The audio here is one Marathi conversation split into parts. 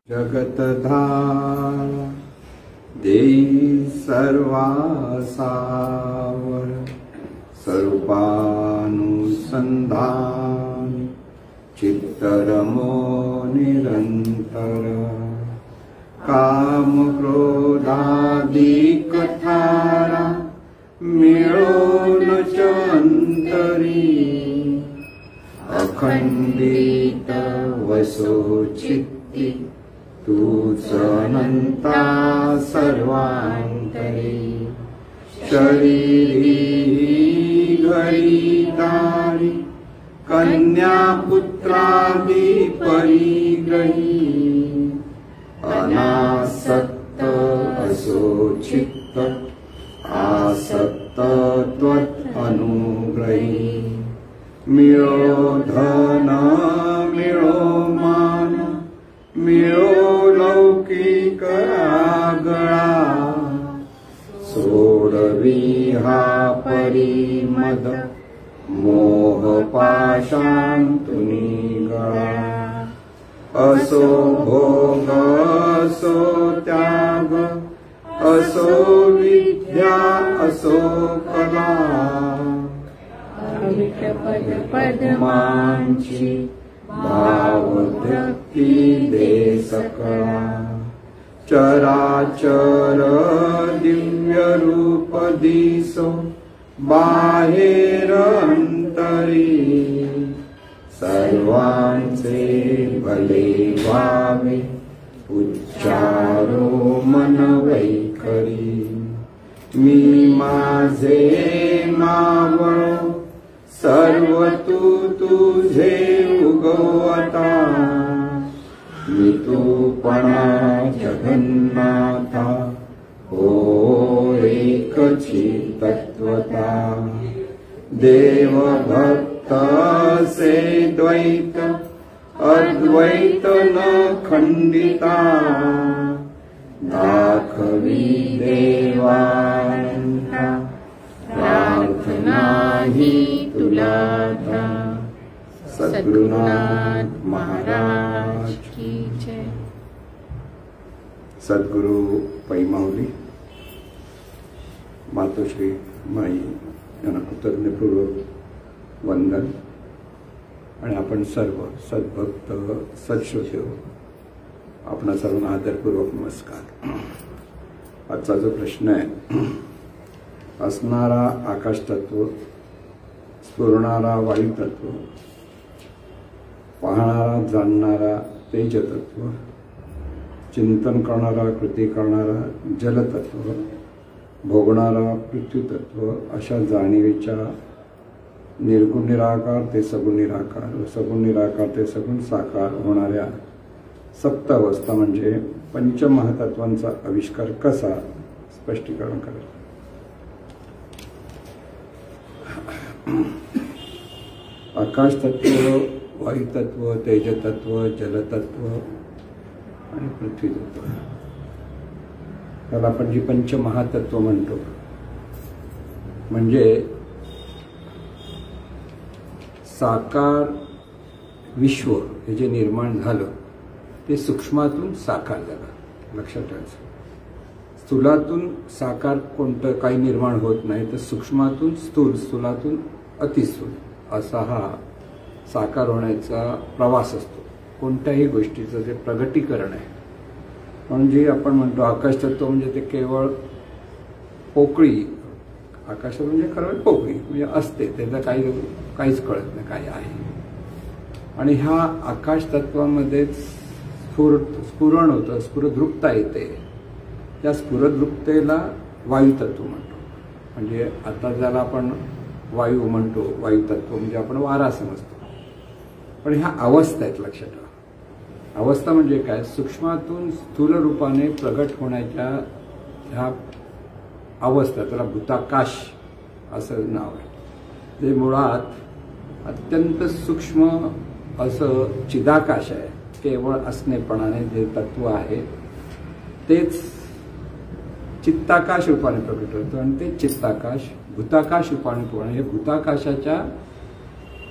जगतधार देई सर्वासावर स्वरूपानुसंधान चित्तरमो निरंतर काम क्रोधादिक थारा मिळून चंतरी अखंडित वसो चित्ती तूच अनंता सर्वांतरी शरीरी घरी कन्या पुत्रादि परिग्रही अनासक्त असो चित्त आसक्त त्वत् अनुग्रही मिळो धन मिळो मान मिळो लौकिक आगळा सोडवी हा परिमद मोह पाशांतुनी गळा असो भोग असो त्याग असो विद्या असो कला पद्मांची भाववृत्ती दे सकळा चराचर दिव्य रूप दिसो बाहेर अंतरी सर्वांचे भले व्हावे उच्चारो मन वैखरी मी माझे मावळो सर्व तू तुझे उगवता मी तूपणा जगन्नाथा हो एकची तत्वता देव भक्त से द्वैत अद्वैत न खंडिता दाखवी देवानंता प्रार्थना ही तुला धा सद्गुरुनाथ महाराज की जय। सद्गुरु पैमावली मातोश्री माई यांना कृतज्ञपूर्वक वंदन आणि आपण सर्व सद्भक्त सत्श्रोते आपणा सर्वांना आदरपूर्वक नमस्कार। आजचा जो प्रश्न आहे असणारा आकाश तत्व स्फुरणारा वायू तत्व पाहणारा जाणणारा तेज तत्व चिंतन करणारा कृती करणारा जल तत्व भोगणारा पृथ्वी तत्व अशा जाणीवेच्या निर्गुण निराकार ते सगुण निराकार व सगुण निराकार ते सगुण साकार होणाऱ्या सप्त अवस्था म्हणजे पंचमहातत्वांचा आविष्कार कसा स्पष्टीकरण करा। आकाश तत्व वायू तत्व तेज तत्व जल तत्व आणि पृथ्वी तत्व त्याला आपण जी पंचमहातत्व म्हणतो म्हणजे साकार विश्व हे जे निर्माण झालं ते सूक्ष्मातून साकार झालं लक्षात ठेवायचं। स्थूलातून साकार कोणतं काही निर्माण होत नाही तर सूक्ष्मातून स्थूल स्थूलातून अतिस्थूल असा हा साकार होण्याचा प्रवास असतो कोणत्याही गोष्टीचं जे प्रगटीकरण आहे। म्हणजे आपण म्हणतो आकाश तत्व म्हणजे ते केवळ पोकळी आकाश म्हणजे खरं पोकळी म्हणजे असते त्याचं काहीच कळत नाही काय आहे आणि ह्या आकाश तत्वामध्ये स्फुरण होतं स्फुरद्रुपता येते त्या स्फुरद्रुपतेला वायू तत्व म्हणतो म्हणजे आता ज्याला आपण वायू म्हणतो वायू तत्व म्हणजे आपण वारा समजतो पण ह्या अवस्था आहेत लक्षात ठेवा। अवस्था म्हणजे काय सूक्ष्मातून स्थूल रूपाने प्रगट होण्याच्या ह्या अवस्था त्याला भूताकाश असं नाव आहे जे मुळात अत्यंत सूक्ष्म असं चिदाकाश आहे केवळ असणेपणाने जे तत्व आहे तेच चित्ताकाश रूपाने प्रगट होतं आणि ते चित्ताकाश भूताकाश रूपाने पूर्ण हे भूताकाशाच्या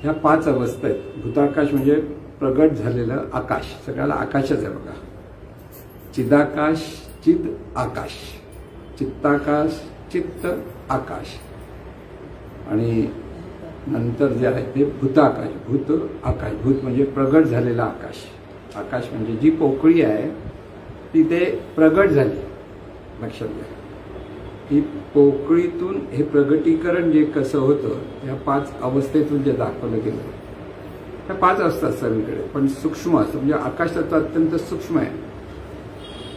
ह्या 5 अवस्था आहेत। भूताकाश म्हणजे प्रगट झालेलं आकाश, सगळ्याला आकाशच आहे बघा। चिदाकाश, चिद आकाश, चित्ताकाश, चित्त आकाश, आणि नंतर जे आहे ते भूताकाश, भूत आकाश. भूत म्हणजे प्रगट झालेला आकाश. आकाश म्हणजे जी पोकळी आहे ती ते प्रगट झाली. लक्षात घ्या, ही पोकळीतून हे प्रगटीकरण जे कसं होतं त्या 5 अवस्थेतून जे दाखवलं गेलं, त्या 5 असतात सगळीकडे, पण सूक्ष्म असतं. म्हणजे आकाश तत्व अत्यंत सूक्ष्म आहे.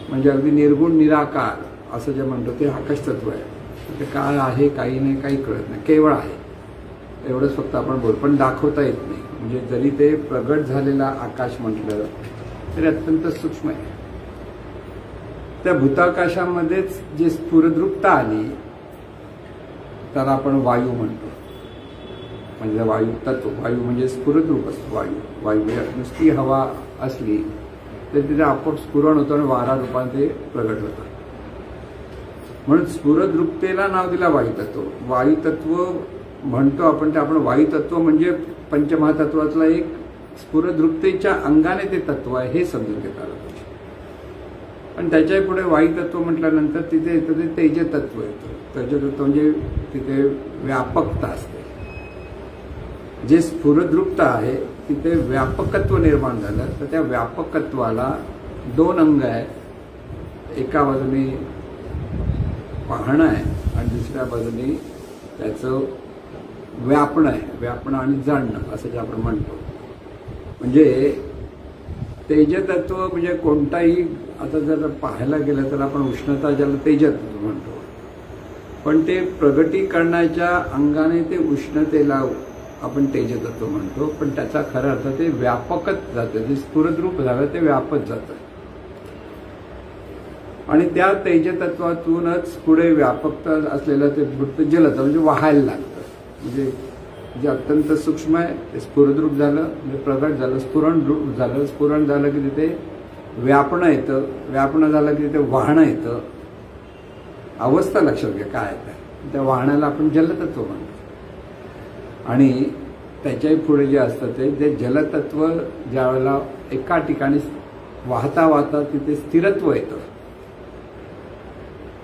म्हणजे अगदी निर्गुण निराकार असं जे म्हणतो ते आकाश तत्व आहे. ते काय आहे, काही नाही, काही कळत नाही, केवळ आहे एवढंच फक्त आपण बोल, पण दाखवता येत नाही. म्हणजे जरी ते प्रगट झालेला आकाश म्हटलं तरी अत्यंत सूक्ष्म आहे. त्या भूताकाशामध्येच जे स्फुरद्रूपता आली त्याला आपण वायू म्हणतो. म्हणजे वायू तत्व, वायू म्हणजे स्फुरद्रूप असतो. वायू नुसती हवा असली तर तिथे आपोआप स्फुरण होतं आणि वारा रूपाने ते प्रगट होतं. म्हणून स्फुरद्रूपतेला नाव दिला वायुतत्व. वायुतत्व म्हणतो आपण, ते आपण वायुतत्व म्हणजे पंचमहातत्वातला एक स्फुरद्रूपतेच्या अंगाने ते तत्व आहे हे समजून घेता आलं पाहिजे. पण त्याच्या पुढे वायुतत्व म्हटल्यानंतर तिथे येतं ते तेजतत्व येतं. तेजतत्व म्हणजे तिथे व्यापकता असते. जे स्फुरद्रूपता आहे तिथे व्यापकत्व निर्माण झालं तर त्या व्यापकत्वाला 2 अंग आहेत. एका बाजूने पाहणं आहे आणि दुसऱ्या बाजूने त्याचं व्यापणं आहे. व्यापणं आणि जाणणं असं जे आपण म्हणतो. म्हणजे तेजतत्व म्हणजे कोणताही, आता जर पाहायला गेलं तर आपण उष्णता ज्याला तेजतत्व म्हणतो, पण ते प्रगटीकरणाच्या अंगाने ते उष्णतेला आपण तेजतत्व म्हणतो. पण त्याचा खरा अर्थ ते व्यापकच जातं. जे स्फुरद्रूप झालं ते व्यापक जातं आणि त्या तेजतत्वातूनच पुढे व्यापकता असलेलं ते वृत्त जलतं म्हणजे वाहायला लागतं. म्हणजे जे अत्यंत सूक्ष्म आहे ते स्फुरद्रूप झालं म्हणजे प्रगट झालं, स्फुरण रूप झालं, स्फुरण झालं की तिथे व्यापणं येतं, व्यापणं झालं की तिथे वाहणं येतं. अवस्था लक्षात घ्या काय आहे. त्या वाहण्याला आपण जलतत्व म्हणतो. आणि त्याच्याही पुढे जे असतं ते जलतत्व ज्या वेळेला एका ठिकाणी वाहता वाहता तिथे स्थिरत्व येतं,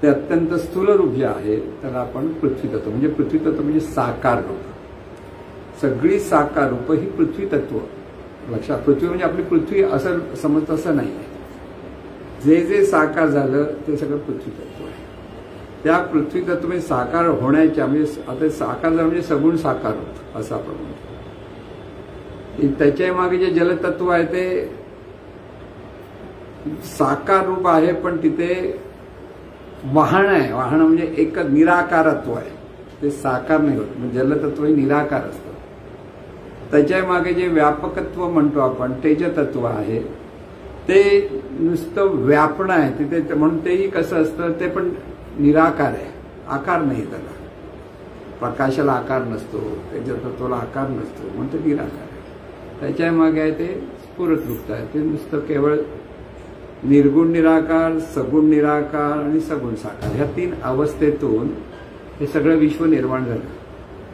ते अत्यंत स्थूल रूप जे आहे त्याला आपण पृथ्वी तत्व म्हणजे पृथ्वी तत्व म्हणजे साकार रूप. सगळी साकार रूप ही पृथ्वी तत्व. लक्षात, पृथ्वी म्हणजे आपली पृथ्वी असं समजतं असं नाही आहे. जे जे साकार झालं ते सगळं पृथ्वी तत्व आहे. त्या पृथ्वी तत्व म्हणजे साकार होण्याच्या म्हणजे आता साकार झालं म्हणजे सगुण साकार रूप असं आपण म्हणतो. त्याच्या मागे जे जलतत्व आहे ते साकार रूप आहे पण तिथे वाहन आहे. वाहन म्हणजे एक निराकारत्व आहे, ते साकार नाही होत. म्हणजे जलतत्व हे निराकार असतं. त्याच्या मागे जे व्यापकत्व म्हणतो आपण तेजतत्व आहे ते नुसतं व्यापणं आहे तिथे. म्हणून तेही कसं असतं ते पण निराकार आहे, आकार नाही त्याला. प्रकाशाला आकार नसतो, तेजतत्वाला आकार नसतो, म्हणून ते निराकार आहे. त्याच्या मागे आहे ते स्फुरद्रूपता आहे. ते नुसतं केवळ निर्गुण निराकार, सगुण निराकार आणि सगुण साकार ह्या 3 अवस्थेतून हे सगळं विश्व निर्माण झालं.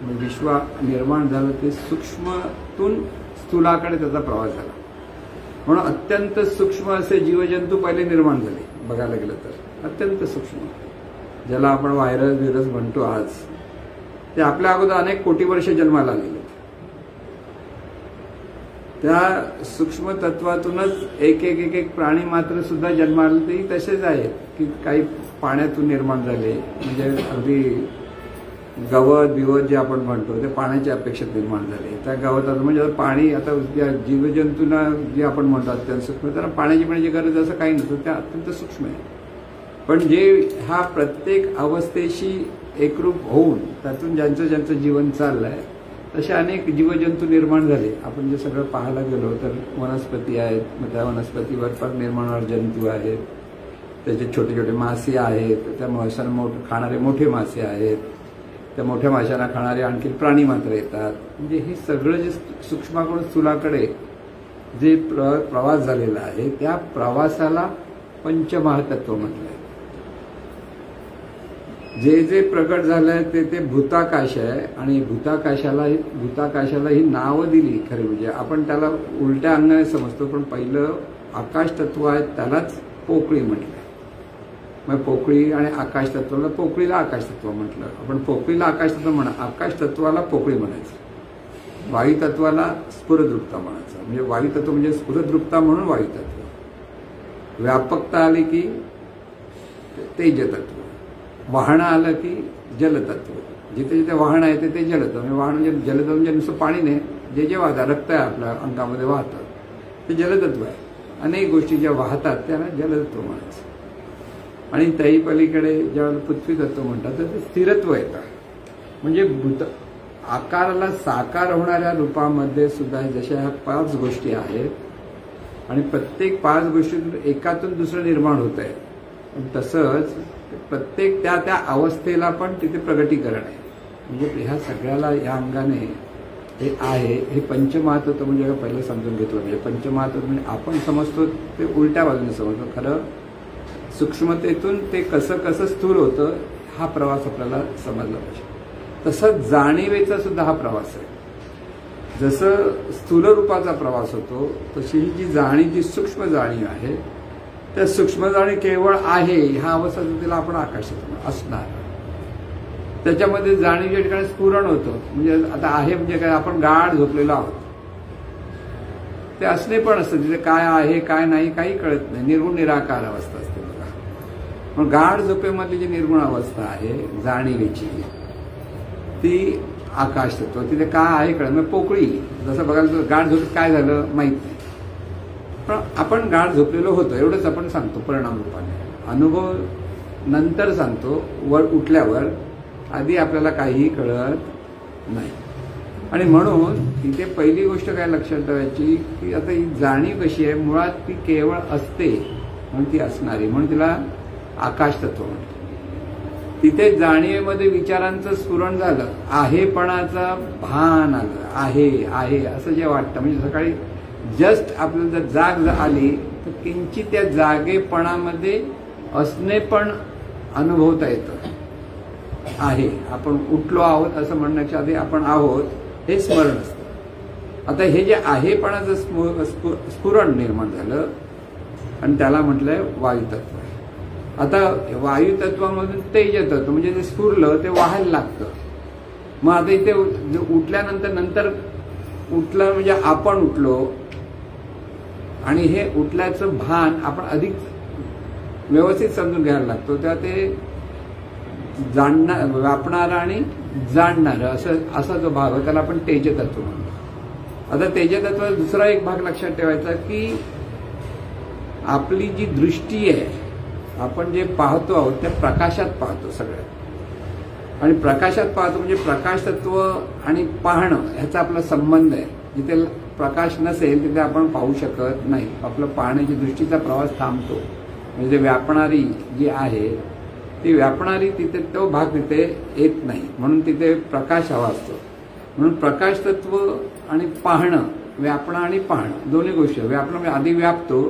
म्हणजे विश्व निर्माण झालं ते सूक्ष्मतून स्थूलाकडे त्याचा प्रवास झाला. म्हणून अत्यंत सूक्ष्म असे जीवजंतू पहिले निर्माण झाले. बघायला गेलं तर अत्यंत सूक्ष्म, ज्याला आपण व्हायरस म्हणतो आज, ते आपल्या अगोदर अनेक कोटी वर्ष जन्माला आलेले. त्या सूक्ष्म तत्वातूनच एक एक एक प्राणी मात्र सुद्धा जन्माला तेही तसेच आहेत की काही पाण्यातून निर्माण झाले. म्हणजे अगदी गवत बिवत जे आपण म्हणतो ते पाण्याच्या अपेक्षेत निर्माण झाले. त्या गवतात म्हणजे पाणी आता जीवजंतूंना जे आपण म्हणतो अत्यंत सूक्ष्म, त्यांना पाण्याची गरज असं काही नसतं, त्या अत्यंत सूक्ष्म आहे. पण जे हा प्रत्येक अवस्थेशी एकरूप होऊन त्यातून ज्यांचं ज्यांचं जीवन चाललंय तसे अनेक जीवजंतू निर्माण झाले. आपण जे सगळं पाहायला गेलो तर वनस्पती आहेत, मग त्या वनस्पतीवर पण निर्माण होणारे जंतू आहेत, त्याचे छोटे छोटे मासे आहेत, त्या माशांना खाणारे मोठे मासे आहेत, त्या मोठ्या माशांना खाणारे आणखी प्राणी मात्र येतात. म्हणजे हे सगळं जे सूक्ष्माकडून स्थूलाकडे जे प्रवास झालेला आहे त्या प्रवासाला पंचमहातत्व म्हटलंय. जे जे प्रकट झालंय ते भूताकाश आहे. आणि भूताकाशाला ही नावं दिली खरी म्हणजे आपण त्याला उलट्या अंगाने समजतो, पण पहिलं आकाश तत्व आहे त्यालाच पोकळी म्हटलं. मग पोकळी आणि आकाश तत्वाला पोकळीला आकाश तत्व म्हटलं. आपण पोकळीला आकाश तत्व म्हणा, आकाश तत्वाला पोकळी म्हणायचं. वायू तत्वाला स्फुरद्रुपता म्हणायचं. म्हणजे वायू तत्व म्हणजे स्फुरद्रुपता म्हणून वायू तत्व. व्यापकता आली की तेज तत्व. वाहन आलं की जलतत्व. जिथे जिथे वाहन आहे ते जलतत्व. म्हणजे वाहन म्हणजे जलतत्व म्हणजे नुसतं पाणी नाही, जे जे वाहतात, रक्त आहे आपल्या अंगामध्ये वाहतं ते जलतत्व आहे. अनेक गोष्टी ज्या वाहतात त्याला जलतत्व म्हणायचं. आणि त्याही पलीकडे ज्यावेळेला पृथ्वी तत्व म्हणतात तर ते स्थिरत्व येतं. म्हणजे भूत आकाराला साकार होणाऱ्या रूपामध्ये सुद्धा जशा ह्या 5 गोष्टी आहेत आणि प्रत्येक 5 गोष्टीतून एकातून दुसरं निर्माण होत आहे, तसंच प्रत्येक त्या त्या अवस्थेला पण तिथे प्रगटीकरण आहे. म्हणजे ह्या सगळ्याला या अंगाने हे आहे. हे पंचमहातत्व म्हणजे पहिलं समजून घेतलं. म्हणजे पंचमहातत्व म्हणजे आपण समजतो ते उलट्या बाजूने समजतो. खरं सूक्ष्मतेतून ते कसं कसं स्थूल होतं हा प्रवास आपल्याला समजला पाहिजे. तसंच जाणीवेचा सुद्धा हा प्रवास आहे. जसं स्थूल रूपाचा प्रवास होतो तशी ही जी जाणीव, जी सूक्ष्म जाणीव आहे, त्या सूक्ष्म जाणीव केवळ आहे ह्या अवस्था तिला आपण आकाशात असणार. त्याच्यामध्ये जाणीवच्या ठिकाणी स्फुरण होतं. म्हणजे आता आहे म्हणजे काय, आपण गाढ झोपलेलो आहोत ते असणे पण असतं. तिथे काय आहे काय नाही काही कळत नाही. निर्गुण निराकार अवस्था असते बघा. पण गाढ झोपेमधली जी निर्गुण अवस्था आहे जाणीवेची ती आकाश तत्व. तिथे काय आहे कळत नाही. पोकळी जसं बघायला तर गाढ झोपेत काय झालं माहित नाही, पण आपण गाढ झोपलेलो होतो एवढंच आपण सांगतो परिणाम रूपाने. अनुभव नंतर सांगतो, वर उठल्यावर. आधी आपल्याला काहीही कळत नाही. आणि म्हणून इथे पहिली गोष्ट काय लक्षात ठेवायची की आता ही जाणीव कशी आहे, मुळात ती केवळ असते म्हणून ती असणारी, म्हणून तिला आकाश तत्व म्हणतात. तिथे जाणीवेमध्ये विचारांचं स्फुरण झालं, आहेपणाचं भान आलं. आहे आहे असं जे वाटतं. म्हणजे सकाळी जस्ट आपल्याला जर जाग आली तर किंचित त्या जागेपणामध्ये असणे पण अनुभवता येतं. आहे आपण उठलो आहोत असं म्हणण्याच्या आधी आपण आहोत हे स्मरण असतं. आता हे जे आहेपणाचं स्फुरण निर्माण झालं आणि त्याला म्हटलंय वायुतत्व. आता वायुतत्वामधून तेज तत्व म्हणजे जे स्फुरलं ते वाहायला लागतं. मग आता इथे उठल्यानंतर उठलं म्हणजे आपण उठलो आणि हे उठल्याचं भान आपण अधिक व्यवस्थित समजून घ्यायला लागतो. तेव्हा ते जाणणार, व्यापणारं आणि जाणणारं असा जो भाग आहे त्याला आपण तेजतत्व म्हणतो. आता तेजतत्वाचा दुसरा एक भाग लक्षात ठेवायचा की आपली जी दृष्टी आहे, आपण जे पाहतो आहोत त्या प्रकाशात पाहतो सगळ्यात. आणि प्रकाशात पाहतो म्हणजे प्रकाश तत्व आणि पाहणं ह्याचा आपला संबंध आहे. जिथे प्रकाश नसेल तिथे आपण पाहू शकत नाही. आपलं पाहण्याची दृष्टीचा प्रवास थांबतो. म्हणजे व्यापणारी जी आहे ती व्यापणारी तिथे तो भाग तिथे येत नाही, म्हणून तिथे प्रकाश हवा असतो. म्हणून प्रकाश तत्व आणि पाहणं, व्यापणं आणि पाहणं दोन्ही गोष्टी. व्यापणं म्हणजे आधी व्यापतो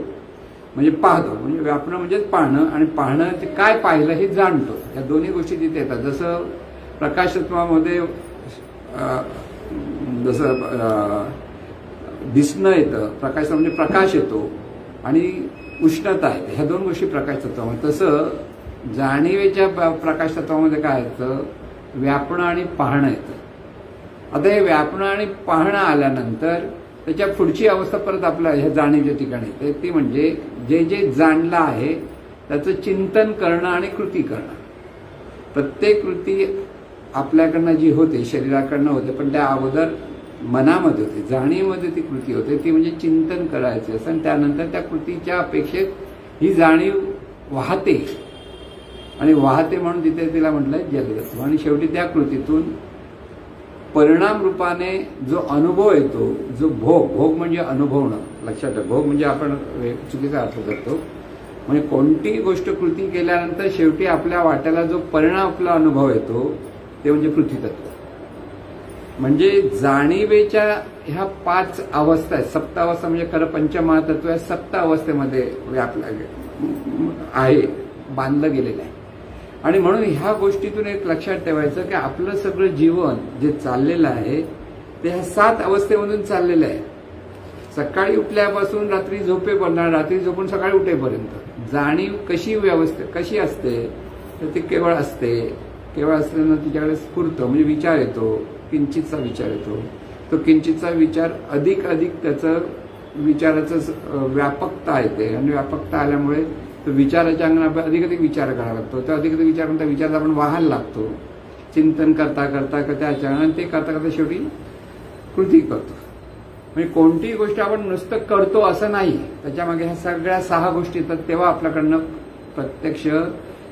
म्हणजे पाहतो, म्हणजे व्यापणं म्हणजेच पाहणं, आणि पाहणं काय पाहिलं हे जाणतो. या दोन्ही गोष्टी तिथे येतात. जसं प्रकाश तत्वामध्ये जसं दिसणं येतं, प्रकाश म्हणजे प्रकाश येतो आणि उष्णता येते, ह्या दोन गोष्टी प्रकाश तत्वामध्ये. तसं जाणीवेच्या प्रकाश तत्वामध्ये काय येतं, व्यापणं आणि पाहणं येतं. आता हे व्यापणं आणि पाहणं आल्यानंतर त्याच्या पुढची अवस्था परत आपल्या ह्या जाणीवेच्या ठिकाणी येते. ती म्हणजे जे जे जाणलं आहे त्याचं चिंतन करणं आणि कृती करणं. प्रत्येक कृती आपल्याकडनं जी होते शरीराकडनं होते, पण त्या अगोदर मनामध्ये होते, जाणीवमध्ये ती कृती होते. ती म्हणजे चिंतन करायचे असं. आणि त्यानंतर त्या कृतीच्या अपेक्षेत ही जाणीव वाहते आणि वाहते म्हणून तिथे तिला म्हटलंय जलतत्व. आणि शेवटी त्या कृतीतून परिणाम रूपाने जो अनुभव येतो, जो भोग म्हणजे अनुभवणं, लक्षात ठेवा. भोग म्हणजे आपण चुकीचा अर्थ करतो. म्हणजे कोणतीही गोष्ट कृती केल्यानंतर शेवटी आपल्या वाट्याला जो परिणाम आपला अनुभव येतो ते म्हणजे पृथ्वीतत्व. म्हणजे जाणीवेच्या ह्या 5 अवस्था आहेत. सप्तावस्था म्हणजे खरं पंचमहातत्व या 7 अवस्थेमध्ये व्यापलं आहे, बांधलं गेलेलं आहे. आणि म्हणून ह्या गोष्टीतून एक लक्षात ठेवायचं की आपलं सगळं जीवन जे चाललेलं आहे ते ह्या 7 अवस्थेमधून चाललेलं आहे. सकाळी उठल्यापासून रात्री झोपेपर्यंत, रात्री झोपून सकाळी उठेपर्यंत जाणीव कशी असते, तर ती केवळ असते. केवळ असल्यानं तिच्याकडे स्फुरतं, म्हणजे विचार येतो, किंचितचा विचार येतो. तो किंचितचा विचार अधिक त्याचं विचाराचं व्यापकता येते, आणि व्यापकता आल्यामुळे तो विचाराच्या अंगणात अधिक विचार करावा लागतो. तो अधिक विचार करून त्या विचारात आपण वाहायला लागतो. चिंतन करता त्याच्या अंगणात ते करता शेवटी कृती करतो. म्हणजे कोणतीही गोष्ट आपण नुसतं करतो असं नाही, त्याच्यामागे ह्या सगळ्या 6 गोष्टी येतात. तेव्हा आपल्याकडनं प्रत्यक्ष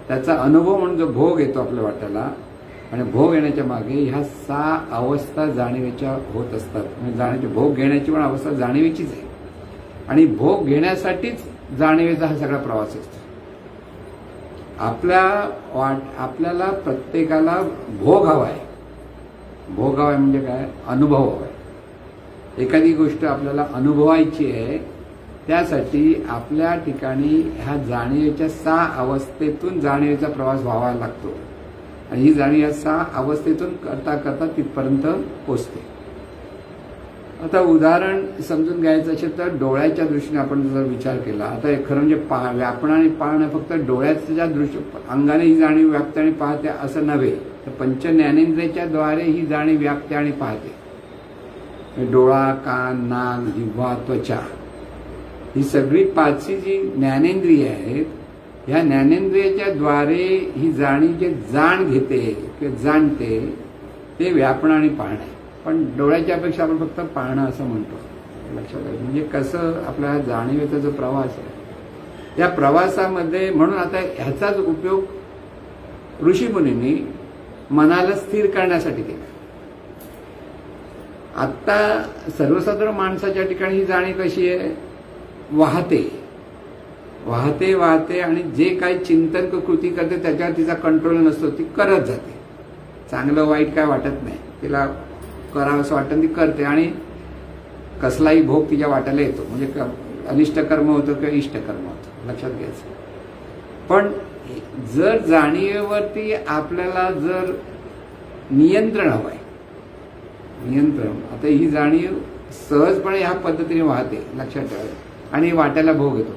त्याचा अनुभव म्हणून जो भोग येतो आपल्या वाट्याला, आणि भोग येण्याच्या मागे ह्या 6 अवस्था जाणीवेच्या होत असतात. म्हणजे भोग घेण्याची पण अवस्था जाणीवेचीच आहे, आणि भोग घेण्यासाठीच जाणीवेचा हा सगळा प्रवास असतो. आपल्याला प्रत्येकाला भोग हवाय. भोग हवाय म्हणजे काय? अनुभव हवाय. एखादी गोष्ट आपल्याला अनुभवायची आहे, त्यासाठी आपल्या ठिकाणी ह्या जाणीवेच्या 6 अवस्थेतून जाणीवेचा प्रवास व्हावा लागतो, आणि ही जाणीव या 6 अवस्थेतून करता तिथपर्यंत पोचते. आता उदाहरण समजून घ्यायचं असेल तर डोळ्याच्या दृष्टीने आपण जर विचार केला, आता खरं म्हणजे व्यापणं आणि पाहणं फक्त डोळ्याच्या अंगाने ही जाणीव व्यापते आणि पाहते असं नव्हे, तर पंच ज्ञानेंद्रियाच्या द्वारे ही जाणीव व्यापते आणि पाहते. डोळा, कान, नाक, जिव्हा, त्वचा ही सगळी 5 जी ज्ञानेंद्रिय आहेत, ह्या ज्ञानेंद्रियाच्या द्वारे ही जाणीव जे जाण घेते किंवा जाणते ते व्यापणं आणि पाहणं आहे. पण डोळ्याच्या अपेक्षा आपण फक्त पाहणं असं म्हणतो. लक्षात घ्या. म्हणजे कसं आपला जाणीवेचा जो प्रवास आहे, या प्रवासामध्ये म्हणून आता ह्याचाच उपयोग ऋषीमुनींनी मनाला स्थिर करण्यासाठी केला. आता सर्वसाधारण माणसाच्या ठिकाणी ही जाणीव कशी आहे? वाहते आणि जे काही चिंतन कृती करते त्याच्यावर तिचा कंट्रोल नसतो, ती करत जाते. चांगलं वाईट काय वाटत नाही, तिला करावं असं वाटतं ती करते, आणि कसलाही भोग तिच्या वाट्याला येतो. म्हणजे अनिष्ट कर्म होतं किंवा इष्ट कर्म होतं, लक्षात घ्यायचं. पण जर जाणीवेवरती आपल्याला जर नियंत्रण हवंय, आता ही जाणीव सहजपणे ह्या पद्धतीने वाहते, लक्षात ठेवा, आणि वाट्याला भोग येतो.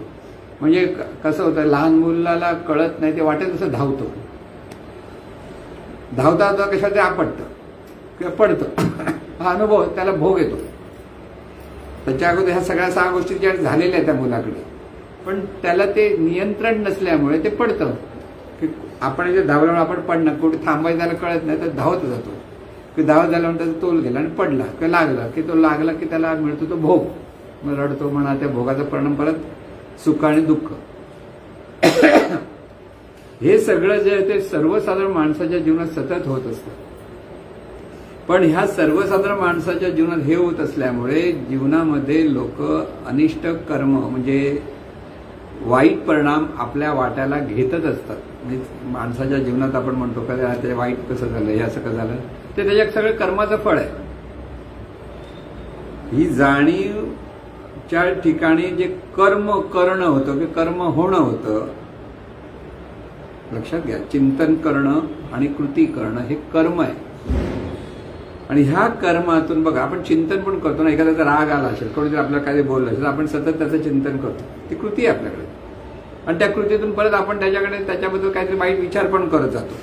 म्हणजे कसं होतं, लहान मुलाला कळत नाही, ते वाटेल तसं धावता कशात आपटतं किंवा पडतं, हा अनुभव त्याला भोग येतो. त्याच्या अगोदर ह्या सगळ्या 6 गोष्टी ज्या झालेल्या आहेत त्या मुलाकडे, पण त्याला ते नियंत्रण नसल्यामुळे ते पडतं. की आपण जे धावल्यामुळे आपण पडणं, कुठे थांबायचं त्याला कळत नाही, तर धावत जातो. की धावत झाल्यानंतर त्याचा तोल गेला आणि पडला किंवा लागला की त्याला मिळतो तो भोग, मग रडतो. म्हणा त्या भोगाचा परिणाम परत सुख आणि दुःख. हे सगळं जे आहे ते सर्वसाधारण माणसाच्या जीवनात सतत होत असतं. पण ह्या सर्वसाधारण माणसाच्या जीवनात हे होत असल्यामुळे जीवनामध्ये लोक अनिष्ट कर्म म्हणजे वाईट परिणाम आपल्या वाट्याला घेतच असतात. म्हणजे माणसाच्या जीवनात आपण म्हणतो का ते वाईट कसं झालं, हे असं कसं झालं, ते त्याच्या सगळं कर्माचं फळ आहे. ही जाणीवच्या ठिकाणी जे कर्म करणं होतं की कर्म होणं होतं, लक्षात घ्या. चिंतन करणं आणि कृती करणं हे कर्म आहे. आणि ह्या कर्मातून बघा आपण चिंतन पण करतो ना. एखाद्याचा राग आला असेल, कोणीतरी आपल्याला काय बोललं असेल, आपण सतत त्याचं चिंतन करतो, ती कृती आहे आपल्याकडे. आणि त्या कृतीतून परत आपण त्याच्याबद्दल काहीतरी वाईट विचार पण करत जातो.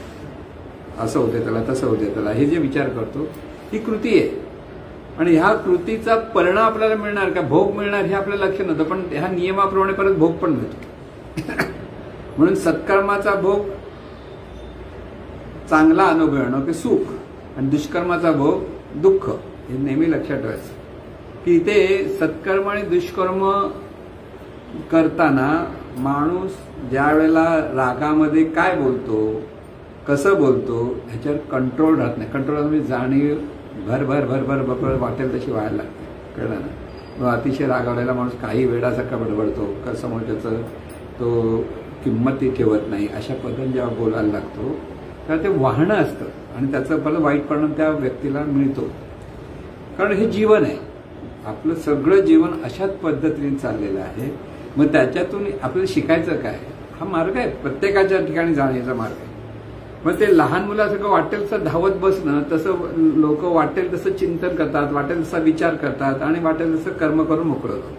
असं होते त्याला, तसं होते त्याला, हे जे विचार करतो ही कृती आहे. आणि ह्या कृतीचा परिणाम आपल्याला मिळणार का, भोग मिळणार हे आपल्याला लक्ष नव्हतं, पण ह्या नियमाप्रमाणे परत भोग पण मिळतो. म्हणून सत्कर्माचा भोग चांगला अनुभवणं की सुख, आणि दुष्कर्माचा भोग दुःख, हे नेहमी लक्षात ठेवायचं. की इथे सत्कर्म आणि दुष्कर्म करताना माणूस ज्या वेळेला रागामध्ये काय बोलतो, कसं बोलतो, ह्याच्यावर कंट्रोल राहत नाही. कंट्रोल म्हणजे जाणीव भर वाटेल तशी व्हायला लागते, कळलं ना. मग अतिशय रागावलेला माणूस काही वेळासारखा बडबडतो, कसं त्याचं तो किंमत ठेवत नाही, अशा पद्धतीने जेव्हा बोलायला लागतो तेव्हा ते वाहणं असतं आणि त्याचं परत वाईट परिणाम त्या व्यक्तीला मिळतो. कारण हे जीवन आहे, आपलं सगळं जीवन अशाच पद्धतीने चाललेलं आहे. मग त्याच्यातून आपल्याला शिकायचं काय, हा मार्ग आहे, प्रत्येकाच्या ठिकाणी जाण्याचा मार्ग आहे. मग ते लहान मुलासारखं वाटेल तसं धावत बसणं, तसं लोक वाटेल तसं चिंतन करतात, वाटेल तसा विचार करतात आणि वाटेल तसं कर्म करून मोकळं होतं.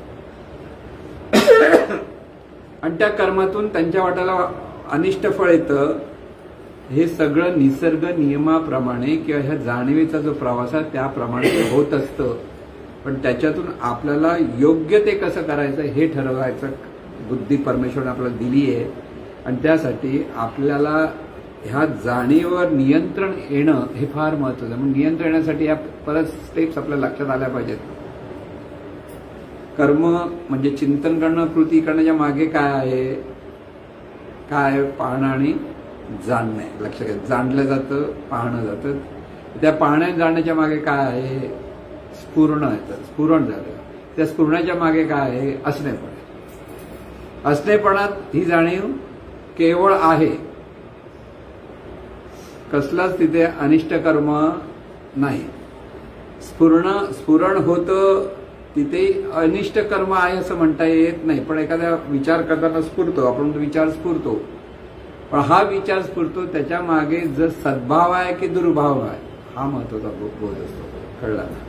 आणि त्या कर्मातून त्यांच्या वाट्याला अनिष्ट फळ येतं. हे सगळं निसर्ग नियमाप्रमाणे किंवा ह्या जाणीवेचा जो प्रवास आहे त्याप्रमाणे ते होत असतं. पण त्याच्यातून आपल्याला योग्य ते कसं करायचं हे ठरवायचं बुद्धी परमेश्वराने आपल्याला दिली आहे. आणि त्यासाठी आपल्याला ह्या जाणीवेवर नियंत्रण येणं हे फार महत्वाचं आहे. मग नियंत्रण येण्यासाठी या परत स्टेप्स आपल्या लक्षात आल्या पाहिजेत. कर्म म्हणजे चिंतन करणं, कृती करण्याच्या मागे काय आहे? पाहणं आणि जाणणं आहे. लक्षात घ्या, जाणलं जातं, पाहणं जातं. त्या पाहण्या जाणण्याच्या मागे काय आहे? स्फुरण येतं. स्फुरण झालं. त्या स्फुरणाच्या मागे काय आहे? असणेपण. असणेपणात ही जाणीव केवळ आहे, कसलाच तिथे अनिष्ट कर्म नाही. स्फुरण होतं तिथे अनिष्ट कर्म आहे असं म्हणता येत नाही. पण एखादा विचार करताना स्फुरतो, आपण विचार स्फुरतो, पण हा विचार स्फुरतो त्याच्या मागे जर सद्भाव आहे की दुर्भाव आहे हा महत्वाचा बोध असतो. कळला ना?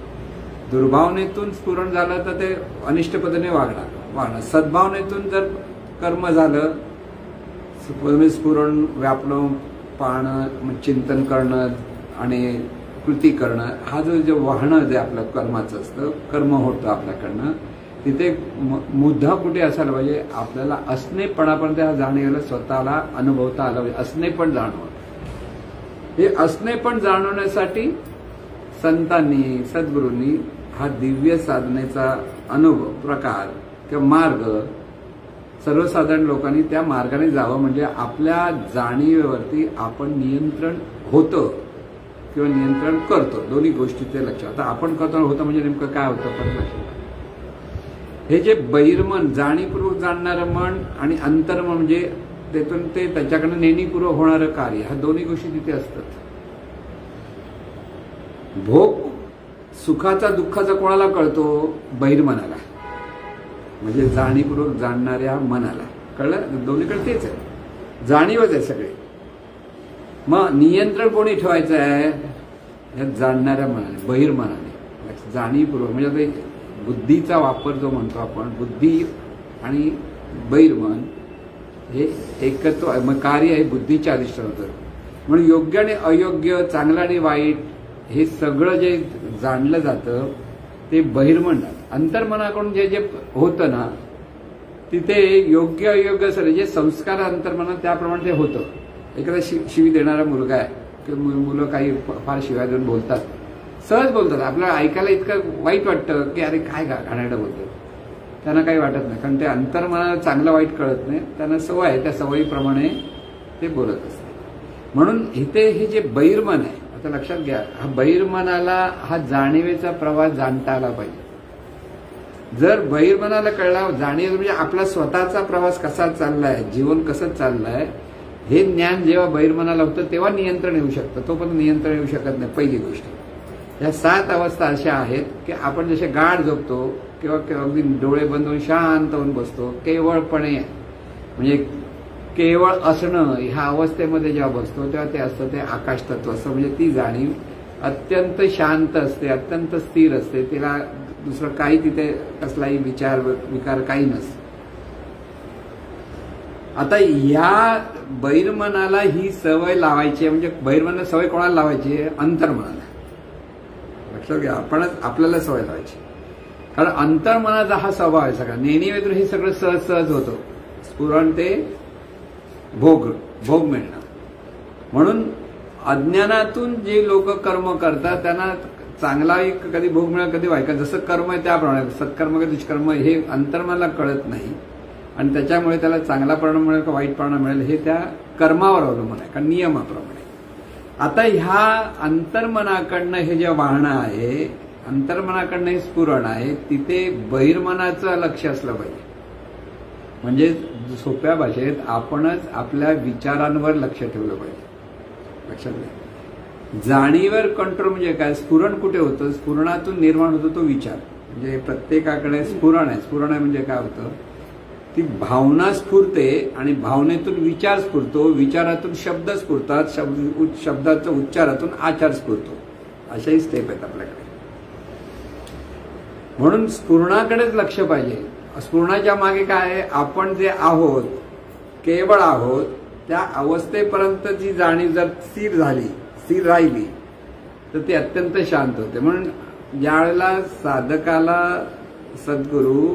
दुर्भावनेतून स्फुरण झालं तर ते अनिष्ट पद्धतीने वागणार. सद्भावनेतून जर कर्म झालं, स्फुरण व्यापणं, पाहणं, चिंतन करणं आणि कृती करणं, हा जो वाहणं जे आपलं कर्माचं असतं, कर्म होतं आपल्याकडनं, तिथे मुद्दा कुठे असायला पाहिजे? आपल्याला असणेपणापर्यंत ह्या जाणीवेला स्वतःला अनुभवता आलं पाहिजे. असणेपण जाणवं. हे असणेपण जाणवण्यासाठी संतांनी, सद्गुरूंनी हा दिव्य साधनेचा अनुभव प्रकार किंवा मार्ग सर्वसाधारण लोकांनी त्या मार्गाने जावं. म्हणजे आपल्या जाणीवेवरती आपण नियंत्रण होतं किंवा नियंत्रण करतो, दोन्ही गोष्टीचे लक्षात. आता आपण करतो होतं म्हणजे नेमकं काय होतं? पण लक्षात, हे जे बहिर्मन जाणीवपूर्वक जाणणारं मन आणि अंतर्मन म्हणजे त्यातून ते त्याच्याकडनं नेणीपूर्वक होणारं कार्य, ह्या दोन्ही गोष्टी तिथे असतात. भोग सुखाचा दुःखाचा कोणाला कळतो? बहिर्मनाला, म्हणजे जाणीवपूर्वक जाणणाऱ्या मनाला. कळलं? दोन्हीकडे तेच आहे, जाणीवच आहे सगळे. मग नियंत्रण कोणी ठेवायचं आहे? या जाणणाऱ्या मनाने, बहिर्मनाने. जाणीवपूर्वक म्हणजे आता बुद्धीचा वापर जो म्हणतो आपण, बुद्धी आणि बहिर्मन हे एकत्व आहे. मग कार्य हे बुद्धीच्या अधिष्ठान होतं. म्हणून योग्य आणि अयोग्य, चांगलं आणि वाईट हे सगळं जे जाणलं जातं ते बहिर्मन. अंतर्मनाकडून जे जे होतं ना तिथे योग्य अयोग्य असं जे संस्कार अंतर्मनात त्याप्रमाणे ते होतं. एखादा शिवी देणारा मुलगा आहे किंवा मुलं काही फार शिव्या देऊन बोलतात, सहज बोलतात, आपल्याला ऐकायला इतकं वाईट वाटतं की अरे काय घाणेरडं बोलतात. त्यांना काही वाटत नाही, कारण ते अंतर्मनाला चांगलं वाईट कळत नाही. त्यांना सवय आहे, त्या सवयीप्रमाणे ते बोलत असतात. म्हणून इथे हे जे बहिर्मन आहे, आता लक्षात घ्या, हा बहिर्मनाला हा जाणीवेचा प्रवास जाणता आला पाहिजे. जर बहिर्मनाला कळला, जाणीव म्हणजे आपला स्वतःचा प्रवास कसा चाललाय, जीवन कसं चाललंय, हे ज्ञान जेव्हा बहिर्मनाला होतं तेव्हा नियंत्रण येऊ शकतं. तोपर्यंत नियंत्रण येऊ शकत नाही. पहिली गोष्ट, ह्या 7 अवस्था अशा आहेत की आपण जसे गाढ झोपतो किंवा अगदी डोळे बंद होऊन शांत होऊन बसतो, केवळपणे म्हणजे केवळ असणं, ह्या अवस्थेमध्ये जेव्हा बसतो तेव्हा ते असतं ते आकाश तत्व असतं. म्हणजे ती जाणीव अत्यंत शांत असते, अत्यंत स्थिर असते. तिला दुसरं काही तिथे कसलाही विकार काही नसतं. आता या बहिर्मनाला ही सवय लावायची आहे. म्हणजे बहिर्मनाला सवय कोणाला लावायची आहे? अंतर्मनाला. लक्षात घ्या, आपणच आपल्याला सवय लावायची. कारण अंतर्मनाचा हा स्वभाव आहे सगळा. नेणीवेतून हे सगळं सहज सहज होतं. स्फुरण ते भोग मिळणं. म्हणून अज्ञानातून जे लोक कर्म करतात त्यांना चांगलाही कधी भोग मिळेल, कधी वाईट. जसं कर्म आहे त्याप्रमाणे सत्कर्म का दुष्कर्म हे अंतर्मनाला कळत नाही. आणि त्याच्यामुळे त्याला चांगला परिणाम मिळेल का वाईट परिणाम मिळेल हे त्या कर्मावर अवलंबून आहे, कारण नियमाप्रमाणे. आता ह्या अंतर्मनाकडनं हे जे वाहणं आहे, अंतर्मनाकडनं हे स्फुरण आहे, तिथे बहिर्मनाचं लक्ष असलं पाहिजे. म्हणजे सोप्या भाषेत आपणच आपल्या विचारांवर लक्ष ठेवलं पाहिजे. लक्षात घ्या, जाणीवर कंट्रोल म्हणजे काय? स्फुरण कुठे होतं? स्फुरणातून निर्माण होतो तो विचार. म्हणजे प्रत्येकाकडे स्फुरण आहे. स्फुरण आहे म्हणजे काय होतं? ती भावना स्फुरते आणि भावनेतून विचार स्फुरतो, विचारातून शब्द स्फुरतात, शब्दाच्या उच्चारातून आचार स्फुरतो. अशाही स्टेप आहेत आपल्याकडे. म्हणून स्फुरणाकडेच लक्ष पाहिजे. स्फुरणाच्या मागे काय आहे, आपण जे आहोत केवळ आहोत त्या अवस्थेपर्यंत जी जाणीव जर स्थिर राहिली तर ती अत्यंत शांत होते. म्हणून ज्यावेळेला साधकाला सद्गुरू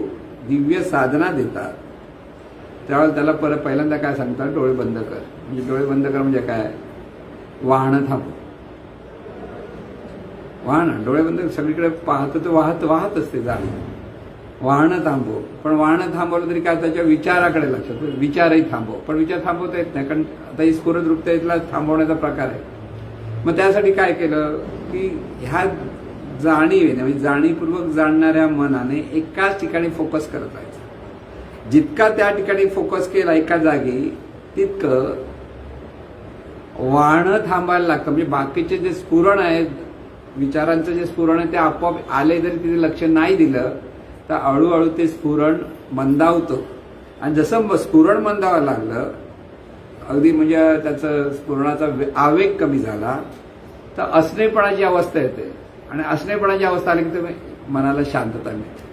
दिव्य साधना देतात त्यावेळेला त्याला पहिल्यांदा काय सांगतात, डोळे बंद कर. म्हणजे डोळे बंद कर म्हणजे काय, वाहनं थांबव. वाहनं डोळे बंद सगळीकडे पाहतं तर वाहत असते जाणीव. वाहनं थांबव. पण वाहनं थांबवलं तरी काय, त्याच्या विचाराकडे लक्षात, विचारही थांबव. पण विचार थांबवता येत नाही, कारण आता ही स्फुरद्रुपतेतला थांबवण्याचा प्रकार आहे. मग त्यासाठी काय केलं की ह्या जाणीवेने म्हणजे जाणीवपूर्वक जाणणाऱ्या मनाने एकाच ठिकाणी फोकस करत राहायचं. जितका त्या ठिकाणी फोकस केला एका जागी तितकं वाहनं थांबायला लागतं. म्हणजे बाकीचे जे स्फुरण आहेत, विचारांचं जे स्फुरण आहे ते आपोआप आले जरी तिथे लक्ष नाही दिलं तर हळूहळू ते स्फुरण मंदावतं. आणि जसं स्फुरण मंदावायला लागलं, अगदी म्हणजे त्याचं स्फुरणाचा आवेग कमी झाला तर असणेपणाची अवस्था येते. आणि असणेपणाची अवस्था आली की मनाला शांतता मिळते.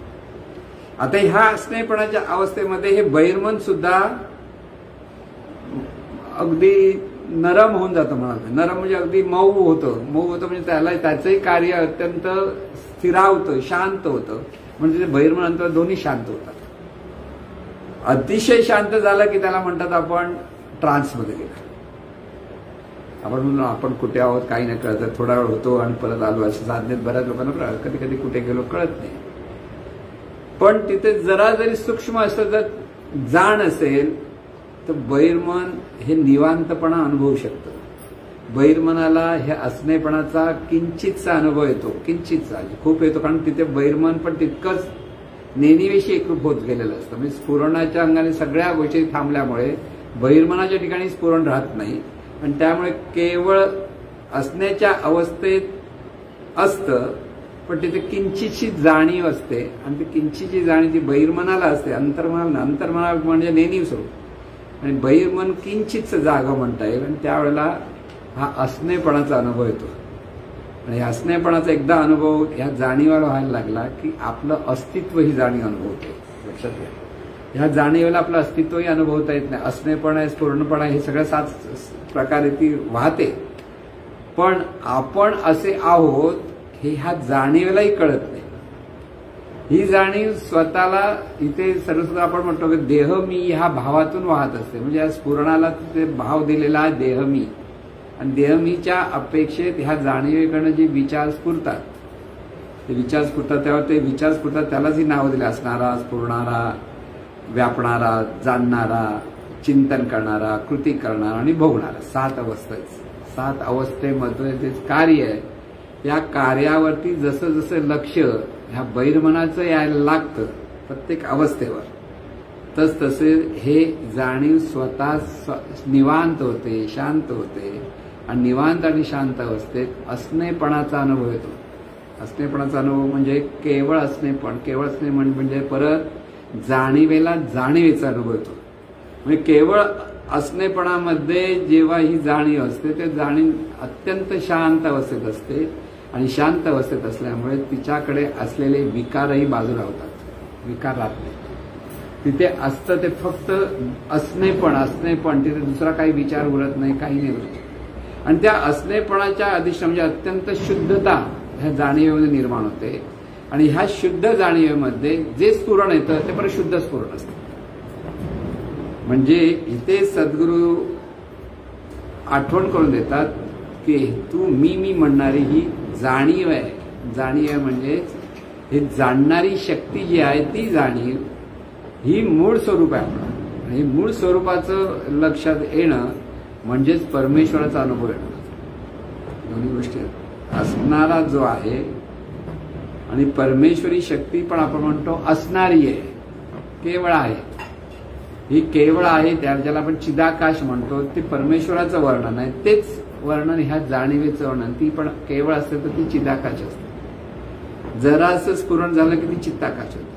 आता ह्या असणेपणाच्या अवस्थेमध्ये हे बहिर्मन सुद्धा अगदी नरम होऊन जातं. म्हणाल नरम म्हणजे अगदी मऊ होतं म्हणजे त्याचंही कार्य अत्यंत स्थिरावतं, शांत होतं. म्हणजे बहिर्मन अंतर दोन्ही शांत होतात. अतिशय शांत झालं की त्याला म्हणतात आपण ट्रान्समध्ये गेला. आपण म्हणलो आपण कुठे आहोत काही नाही कळत, थोडा वेळ होतो आणि परत आलो. असं साधनेत बऱ्याच लोकांना कधी कधी कुठे गेलो कळत नाही. पण तिथे जरा जरी सूक्ष्म असं जर जाण असेल तर बहिर्मन हे निवांतपणा अनुभवू शकतं. बहिर्मनाला ह्या असणेपणाचा किंचितचा अनुभव येतो, किंचितचा खूप येतो. कारण तिथे बहिर्मन पण तितकंच नेहमीविषयी एकरूप होत गेलेलं असतं. म्हणजे स्फुरणाच्या अंगाने सगळ्या गोष्टी थांबल्यामुळे बहिर्मनाच्या ठिकाणी स्फुरण राहत नाही. आणि त्यामुळे केवळ असण्याच्या अवस्थेत असतं, पण तिथे किंचितशी जाणीव असते. आणि ती किंचितची जाणीव ती बहिर्मनाला असते, अंतर्मनाला म्हणजे नेहमी स्वरूप. आणि बहिर्मन किंचितचं जागा म्हणता येईल. आणि त्यावेळेला हा असणेपणाचा अनुभव येतो. आणि ह्या असणेपणाचा एकदा अनुभव ह्या जाणीवाला व्हायला लागला की आपलं अस्तित्व ही जाणीव अनुभवते. लक्षात घ्या, ह्या जाणीवेला आपलं अस्तित्वही अनुभवता येत नाही. असणेपणा आहे, स्फुरणपणा हे सगळ्या 7 प्रकारे ती वाहते. पण आपण असे आहोत हे ह्या जाणीवेलाही कळत नाही. ही जाणीव स्वतःला इथे सर्वस्व आपण म्हणतो की देह मी ह्या भावातून वाहत असते. म्हणजे या स्फुरणाला तिथे भाव दिलेला देह मी. आणि देहमीच्या अपेक्षेत ह्या जाणीवेकडनं जे विचार स्फुरतात ते विचार स्फुरतात, तेव्हा ते विचार स्फुरतात त्यालाच ही नावं दिली. असणारा, स्फुरणारा, व्यापणारा, जाणणारा, चिंतन करणारा, कृती करणारा आणि भोगणारा. 7 अवस्था. 7 अवस्थेमध्ये जे कार्य आहे या कार्यावरती जसं जसं लक्ष ह्या बहिर्मनाचं यायला लागतं प्रत्येक अवस्थेवर, तसे हे जाणीव स्वतः निवांत होते, शांत होते. आणि निवांत आणि शांत अवस्थेत असणेपणाचा अनुभव येतो. असणेपणाचा अनुभव म्हणजे केवळ असणेपण. केवळ असणे म्हणजे परत जाणीवेला जाणीवेचा अनुभव येतो. म्हणजे केवळ असणेपणामध्ये जेव्हा ही जाणीव असते ते जाणीव अत्यंत शांत अवस्थेत असते. आणि शांत अवस्थेत असल्यामुळे तिच्याकडे असलेले विकारही बाजूला होतात. विकार राहत नाही. तिथे असतं ते फक्त असणेपण. तिथे दुसरा काही विचार उरत नाही, काही नाही उरत. आणि त्या असणेपणाच्या अधिष्ठान म्हणजे अत्यंत शुद्धता ह्या जाणीवेमध्ये निर्माण होते. आणि ह्या शुद्ध जाणीवेमध्ये जे स्फुरण येतं ते परत शुद्ध स्फुरण असतं. म्हणजे इथे सद्गुरू आठवण करून देतात की तू मी म्हणणारी ही जाणीव आहे. जाणीव म्हणजे हे जाणणारी शक्ती जी आहे ती जाणीव ही मूळ स्वरूप आहे आपलं. आणि मूळ स्वरूपाचं लक्षात येणं म्हणजेच परमेश्वराचा अनुभव येणं. दोन्ही गोष्टी असणारा जो आहे आणि परमेश्वरी शक्ती पण आपण म्हणतो असणारी आहे, केवळ आहे. ही केवळ आहे ज्याला आपण चिदाकाश म्हणतो ते परमेश्वराचं वर्णन आहे. तेच वर्णन ह्या जाणीवेचं वर्णन. ती पण केवळ असते तर ती चिदाकाश असते. जरासं स्फुरण झालं की ती चित्ताकाश होते.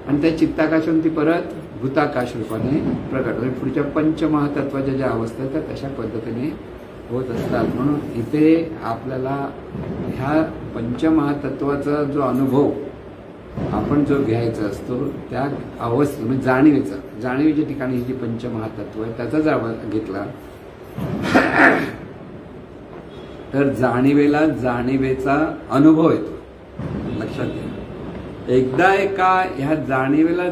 आणि त्या चित्ताकाशातून ती परत भूताकाश रूपाने प्रकट होते. पुढच्या पंचमहातत्वाच्या ज्या अवस्था आहेत त्या तशा पद्धतीने होत असतात. म्हणून इथे आपल्याला ह्या पंचमहातत्वाचा जो अनुभव आपण जो घ्यायचा असतो त्या अवस्थे म्हणजे जाणीवेच्या ठिकाणी जी पंचमहातत्व आहे त्याचा जर घेतला तर जाणीवेचा अनुभव येतो. लक्षात घ्या, एकदा एका ह्या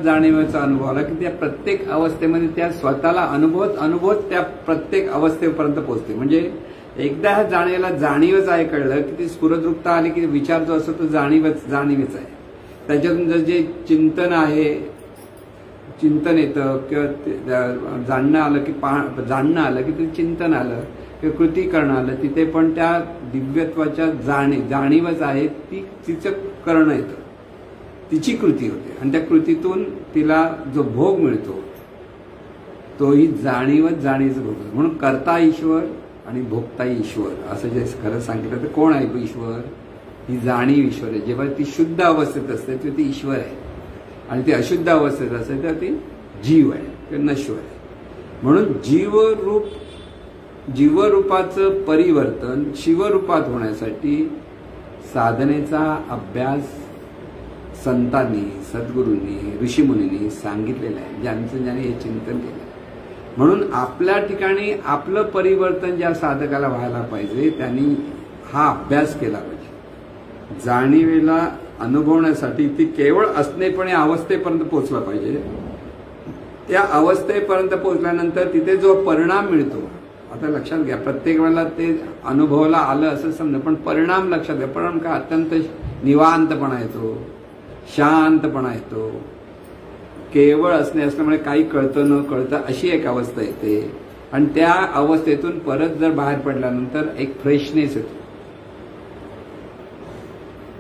जाणीवेचा अनुभव आला की त्या प्रत्येक अवस्थेमध्ये त्या स्वतःला अनुभवत त्या प्रत्येक अवस्थेपर्यंत पोहोचते. म्हणजे एकदा ह्या जाणीवच आहे कळलं की ती स्फुरद्रुपता आली की विचार जो असतो तो जाणीवेच आहे. त्याच्यातून जर जे चिंतन येतं किंवा जाणणं आलं की ते चिंतन आलं किंवा कृती करणं आलं, तिथे पण त्या दिव्यत्वाच्या जाणीवच आहे ती तिचं करणं येतं, तिची कृती होते आणि त्या कृतीतून तिला जो भोग मिळतो तोही जाणीवच भोग. म्हणून करता ईश्वर आणि भोगता ईश्वर असं जे खरं सांगितलं तर कोण आहे ईश्वर? ही जाणीव ईश्वर आहे. जेव्हा ती शुद्ध अवस्थेत असते तेव्हा ती ईश्वर आहे आणि ती अशुद्ध अवस्थेत असते तेव्हा ती जीव आहे किंवा नश्वर आहे. म्हणून जीवरूपाचं परिवर्तन शिवरूपात होण्यासाठी साधनेचा अभ्यास संतांनी, सद्गुरूंनी, ऋषीमुनींनी सांगितलेलं आहे, ज्याने हे चिंतन केलं. म्हणून आपल्या ठिकाणी आपलं परिवर्तन ज्या साधकाला व्हायला पाहिजे त्यांनी हा अभ्यास केला पाहिजे. जाणीवेला अनुभवण्यासाठी ती केवळ असणेपणे अवस्थेपर्यंत पोहोचला पाहिजे. त्या अवस्थेपर्यंत पोहोचल्यानंतर तिथे जो परिणाम मिळतो, आता लक्षात घ्या, प्रत्येक वेळेला ते अनुभवाला आलं असं समजा, पण परिणाम लक्षात घ्या. परिणाम का? अत्यंत निवांतपणा येतो, शांतपणा येतो, केवळ असल्यामुळे काही कळतं न कळतं अशी एक अवस्था येते आणि त्या अवस्थेतून परत जर बाहेर पडल्यानंतर एक फ्रेशनेस येतो,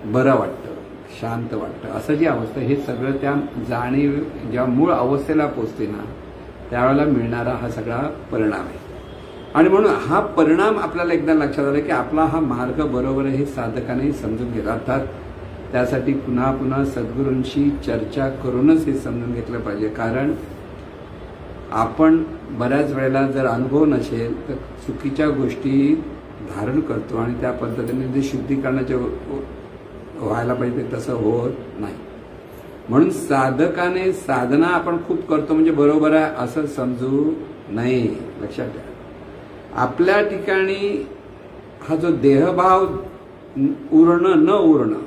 बरं वाटतं, शांत वाटतं. असं जी अवस्था, हे सगळं त्या जाणीव जेव्हा मूळ अवस्थेला पोचते ना त्यावेळेला मिळणारा हा सगळा परिणाम आहे. आणि म्हणून हा परिणाम आपल्याला एकदा लक्षात आला की आपला हा मार्ग बरोबर आहे हे साधकाने समजून घेतलं. अर्थात त्यासाठी पुन्हा पुन्हा सद्गुरूंशी चर्चा करूनच हे समजून घेतलं पाहिजे. कारण आपण बऱ्याच वेळेला जर अनुभव नसेल तर चुकीच्या गोष्टी धारण करतो आणि त्या पद्धतीने जे शुद्धीकरणाचे व्हायला पाहिजे तसं होत नाही. म्हणून साधकाने साधना आपण खूप करतो म्हणजे बरोबर आहे असं समजू नये. लक्षात ठेवा, आपल्या ठिकाणी हा जो देहभाव उरणं न उरणं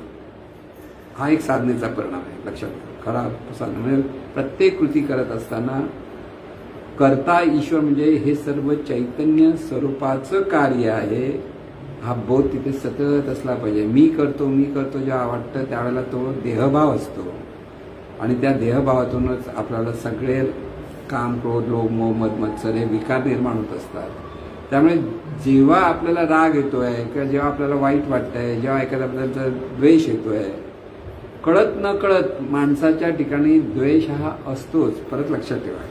हा एक साधनेचा परिणाम आहे. लक्षात ठेवा, खरा साधना म्हणजे प्रत्येक कृती करत असताना करता ईश्वर म्हणजे हे सर्व चैतन्य स्वरूपाचं कार्य आहे हा बोध तिथे सतत असला पाहिजे. मी करतो जेव्हा वाटतं त्यावेळेला तो देहभाव असतो आणि त्या देहभावातूनच आपल्याला सगळे काम, क्रोध, लोभ, मोह, मद, मत्सर हे विकार निर्माण होत असतात. त्यामुळे जेव्हा आपल्याला राग येतोय किंवा जेव्हा आपल्याला वाईट वाटतंय, जेव्हा एखाद्याबद्दलचा द्वेष येतोय, कळत न कळत माणसाच्या ठिकाणी द्वेष हा असतोच. परत लक्षात ठेवा,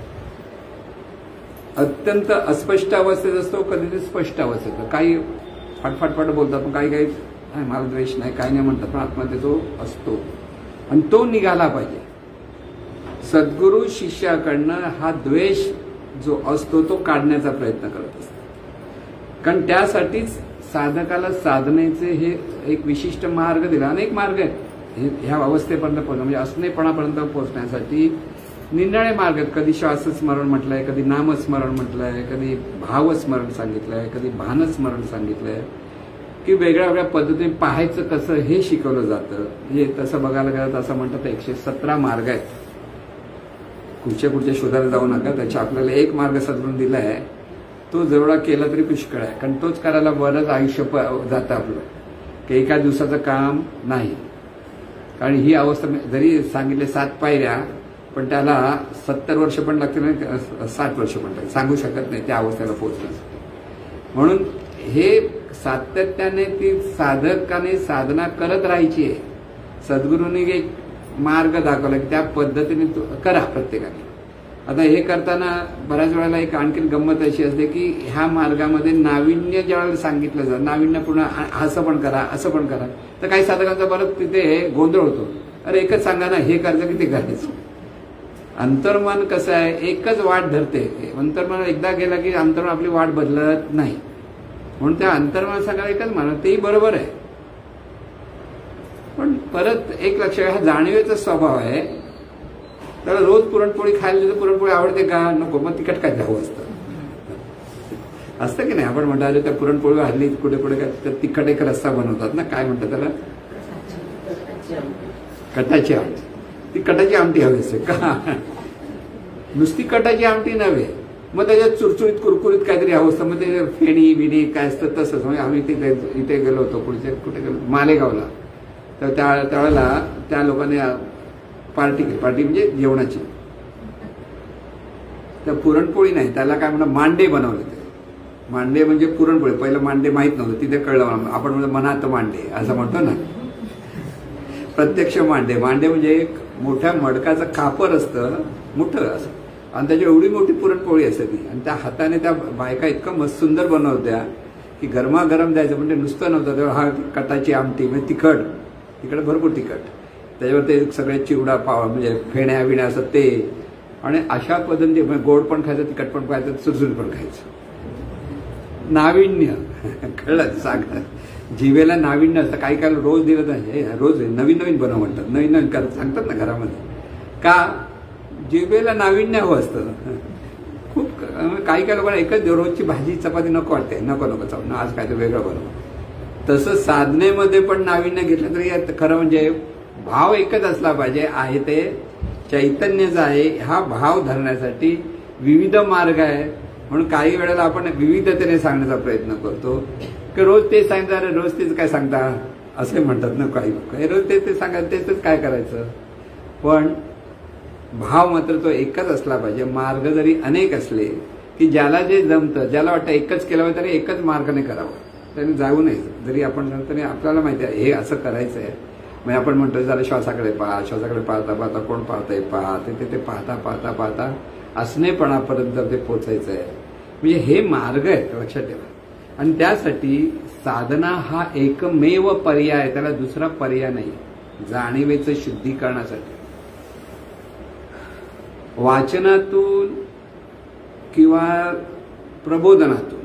अत्यंत अस्पष्ट अवस्थेत असतो, कधी स्पष्ट अवस्थेत. काही फाटफाट बोलतात पण काही मला द्वेष नाही, काही नाही म्हणतात, पण आत्महत्या तो असतो आणि तो निघाला पाहिजे. सद्गुरू शिष्याकडनं हा द्वेष जो असतो तो काढण्याचा प्रयत्न करत असतो. कारण त्यासाठीच साधकाला साधनेचे हे एक विशिष्ट मार्ग दिला. अनेक मार्ग आहेत ह्या अवस्थेपर्यंत पोहोचणं, म्हणजे असणेपणापर्यंत पोहोचण्यासाठी निरनिराळे मार्ग आहेत. कधी श्वासस्मरण म्हटलंय, कधी नामस्मरण म्हटलंय, कधी भावस्मरण सांगितलंय, कधी भानस्मरण सांगितलंय, की वेगळ्या वेगळ्या पद्धतीने पाहायचं कसं हे शिकवलं जातं. हे तसं बघायला गेलं असं म्हणतात 117 मार्ग आहेत. कुठच्या शोधायला जाऊ नका, त्याच्या आपल्याला एक मार्ग सद्गुरूंनी दिला आहे, तो जेवढा केला तरी पुष्कळ आहे. कारण तोच करायला बरंच आयुष्य जातं आपलं, की एका दिवसाचं काम नाही. कारण ही अवस्था जरी सांगितले 7 पायऱ्या, पण त्याला 70 वर्ष पण लागतील आणि 60 वर्ष पण लागतील, सांगू शकत नाही त्या अवस्थेला पोहोचण्यासाठी. म्हणून हे सातत्याने ती साधकाने साधना करत राहायची आहे. सद्गुरूंनी एक मार्ग दाखवला की त्या पद्धतीने करा प्रत्येकाने. आता हे करताना बऱ्याच वेळेला एक आणखी गंमत अशी असते की ह्या मार्गामध्ये नाविन्य ज्यावेळेला सांगितलं जातं, नाविन्यपूर्ण असं पण करा, तर काही साधकांचा परत तिथे गोंधळ होतो. अरे एकच सांगा ना, हे करायचं की ते करायचं. अंतर्मन कसं आहे, एकच वाट धरते. अंतर्मन एकदा गेला की अंतर्मन आपली वाट बदलत नाही. म्हणून त्या अंतर्मन सांगा एकच म्हणा, तेही बरोबर आहे, पण परत एक लक्ष हा जाणीवेचा स्वभाव आहे. त्याला रोज पुरणपोळी खायला दिलं, पुरणपोळी आवडते का? नको. मग तिखट काय हवं असतं की नाही? आपण म्हणतो त्या पुरणपोळी हल्ली कुठे कुठे काय तिखट एक रस्सा बनवतात ना, काय म्हणतात त्याला? कटाची आमटी. ती कटाची आमटी हवी असते का? नुसती कटाची आमटी नव्हे, मग त्याच्यात चुरचुरीत कुरकुरीत काहीतरी हवं असतं. मग ते फेणी बिणी काय असतं तसंच. म्हणजे आम्ही इथे गेलो होतो, कुठे गेलो, मालेगावला. तर त्यावेळेला त्या लोकांनी पार्टी केली. पार्टी म्हणजे जेवणाची. तर पुरणपोळी नाही, त्याला काय म्हणतात, मांडे बनवले. ते मांडे म्हणजे पुरणपोळी. पहिलं मांडे माहीत नव्हतं, तिथे कळलं. आपण म्हणतो मनात मांडे असं म्हणतो ना, प्रत्यक्ष मांडे. मांडे म्हणजे एक मोठ्या मडकाचं खापर असतं मोठं असं, आणि त्याची एवढी मोठी पुरणपोळी असते ती. आणि त्या हाताने त्या बायका इतकं मस्त सुंदर बनवत्या की गरमागरम द्यायचं. म्हणजे नुसतं नव्हतं तेव्हा. हा कटाची आमटी म्हणजे तिखट, तिकडे भरपूर तिखट, त्याच्यावर ते सगळे चिवडा पाव म्हणजे फेण्या बिण्या असं ते. आणि अशा पद्धतीने गोड पण खायचं, तिखट पण खायचं, सुरसुरी पण खायचं. नाविन्य कळलं? सांगतात जिभेला नाविन्य असतं. काही काही रोज दिलं तर रोज नवीन नवीन बनव म्हणतात, नवीन नवीन करत सांगतात ना घरामध्ये. का? जिभेला नाविन्य हवं असतं. खूप काही काही लोकांना एकच रोजची भाजी चपाती नको वाटते, नको चावणं, आज काहीतरी वेगळं बनव. तसं साधनेमध्ये पण नाविन्य घेतलं तरी खरं म्हणजे भाव एकच असला पाहिजे. आहे ते चैतन्यच आहे. हा भाव धरण्यासाठी विविध मार्ग आहे. म्हणून काही वेळेला आपण विविधतेने सांगण्याचा प्रयत्न करतो की रोज तेच सांगता, अरे रोज तेच काय सांगता असे म्हणतात ना काही लोक. रोज ते सांगा, तेच काय करायचं. पण भाव मात्र तो एकच असला पाहिजे. मार्ग जरी अनेक असले की ज्याला जे जमतं, ज्याला वाटतं एकच केलं तरी एकच मार्गाने करावं, त्याने जाऊ नये. जरी आपण तरी आपल्याला माहिती आहे हे असं करायचं आहे. म्हणजे आपण म्हणतो जरा श्वासाकडे पाहा, श्वासाकडे पाहता पाहता कोण पाहतंय पहा, ते पाहता पाहता पाहता असणेपणापर्यंत ते पोचायचं आहे. म्हणजे हे मार्ग आहेत, लक्षात ठेवा. आणि त्यासाठी साधना हा एकमेव पर्याय आहे, त्याला दुसरा पर्याय नाही. जाणीवेचं शुद्धीकरणासाठी वाचनातून किंवा प्रबोधनातून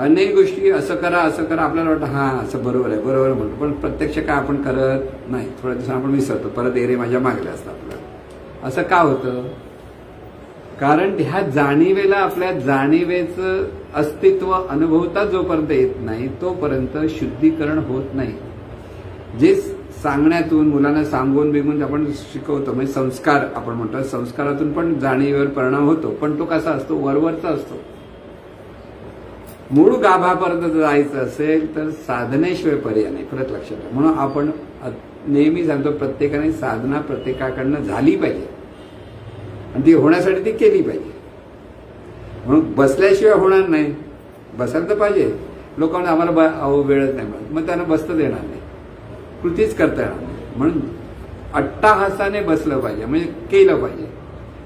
अनेक गोष्टी असं करा आपल्याला वाटतं हा असं बरोबर आहे म्हणतो, पण प्रत्यक्ष काय आपण करत नाही. थोड्या दिवसांनी आपण विसरतो, परत एरे माझ्या मागल्या असतात आपल्याला. असं का होतं? कारण ह्या जाणीवेला, आपल्या जाणीवेचं अस्तित्व अनुभवता जोपर्यंत येत नाही तोपर्यंत शुद्धीकरण होत नाही. जे सांगण्यातून, मुलांना सांगून बिगून आपण शिकवतो, म्हणजे संस्कार आपण म्हणतो, संस्कारातून पण जाणीवेवर परिणाम होतो. पण तो कसा असतो? वरवरचा असतो. मूळ गाभापर्यंत जायचं असेल तर साधनेशिवाय पर्याय नाही. परत लक्षात ठेवा. म्हणून आपण नेहमी सांगतो प्रत्येकाने साधना प्रत्येकाकडनं झाली पाहिजे आणि ती होण्यासाठी ती केली पाहिजे. म्हणून बसल्याशिवाय होणार नाही. बसायला तर पाहिजे. लोकांना आम्हाला वेळच नाही मिळत, मग त्यांना बसतं देणार नाही, कृतीच करता येणार नाही. म्हणून अट्टाहासाने बसलं पाहिजे, म्हणजे केलं पाहिजे.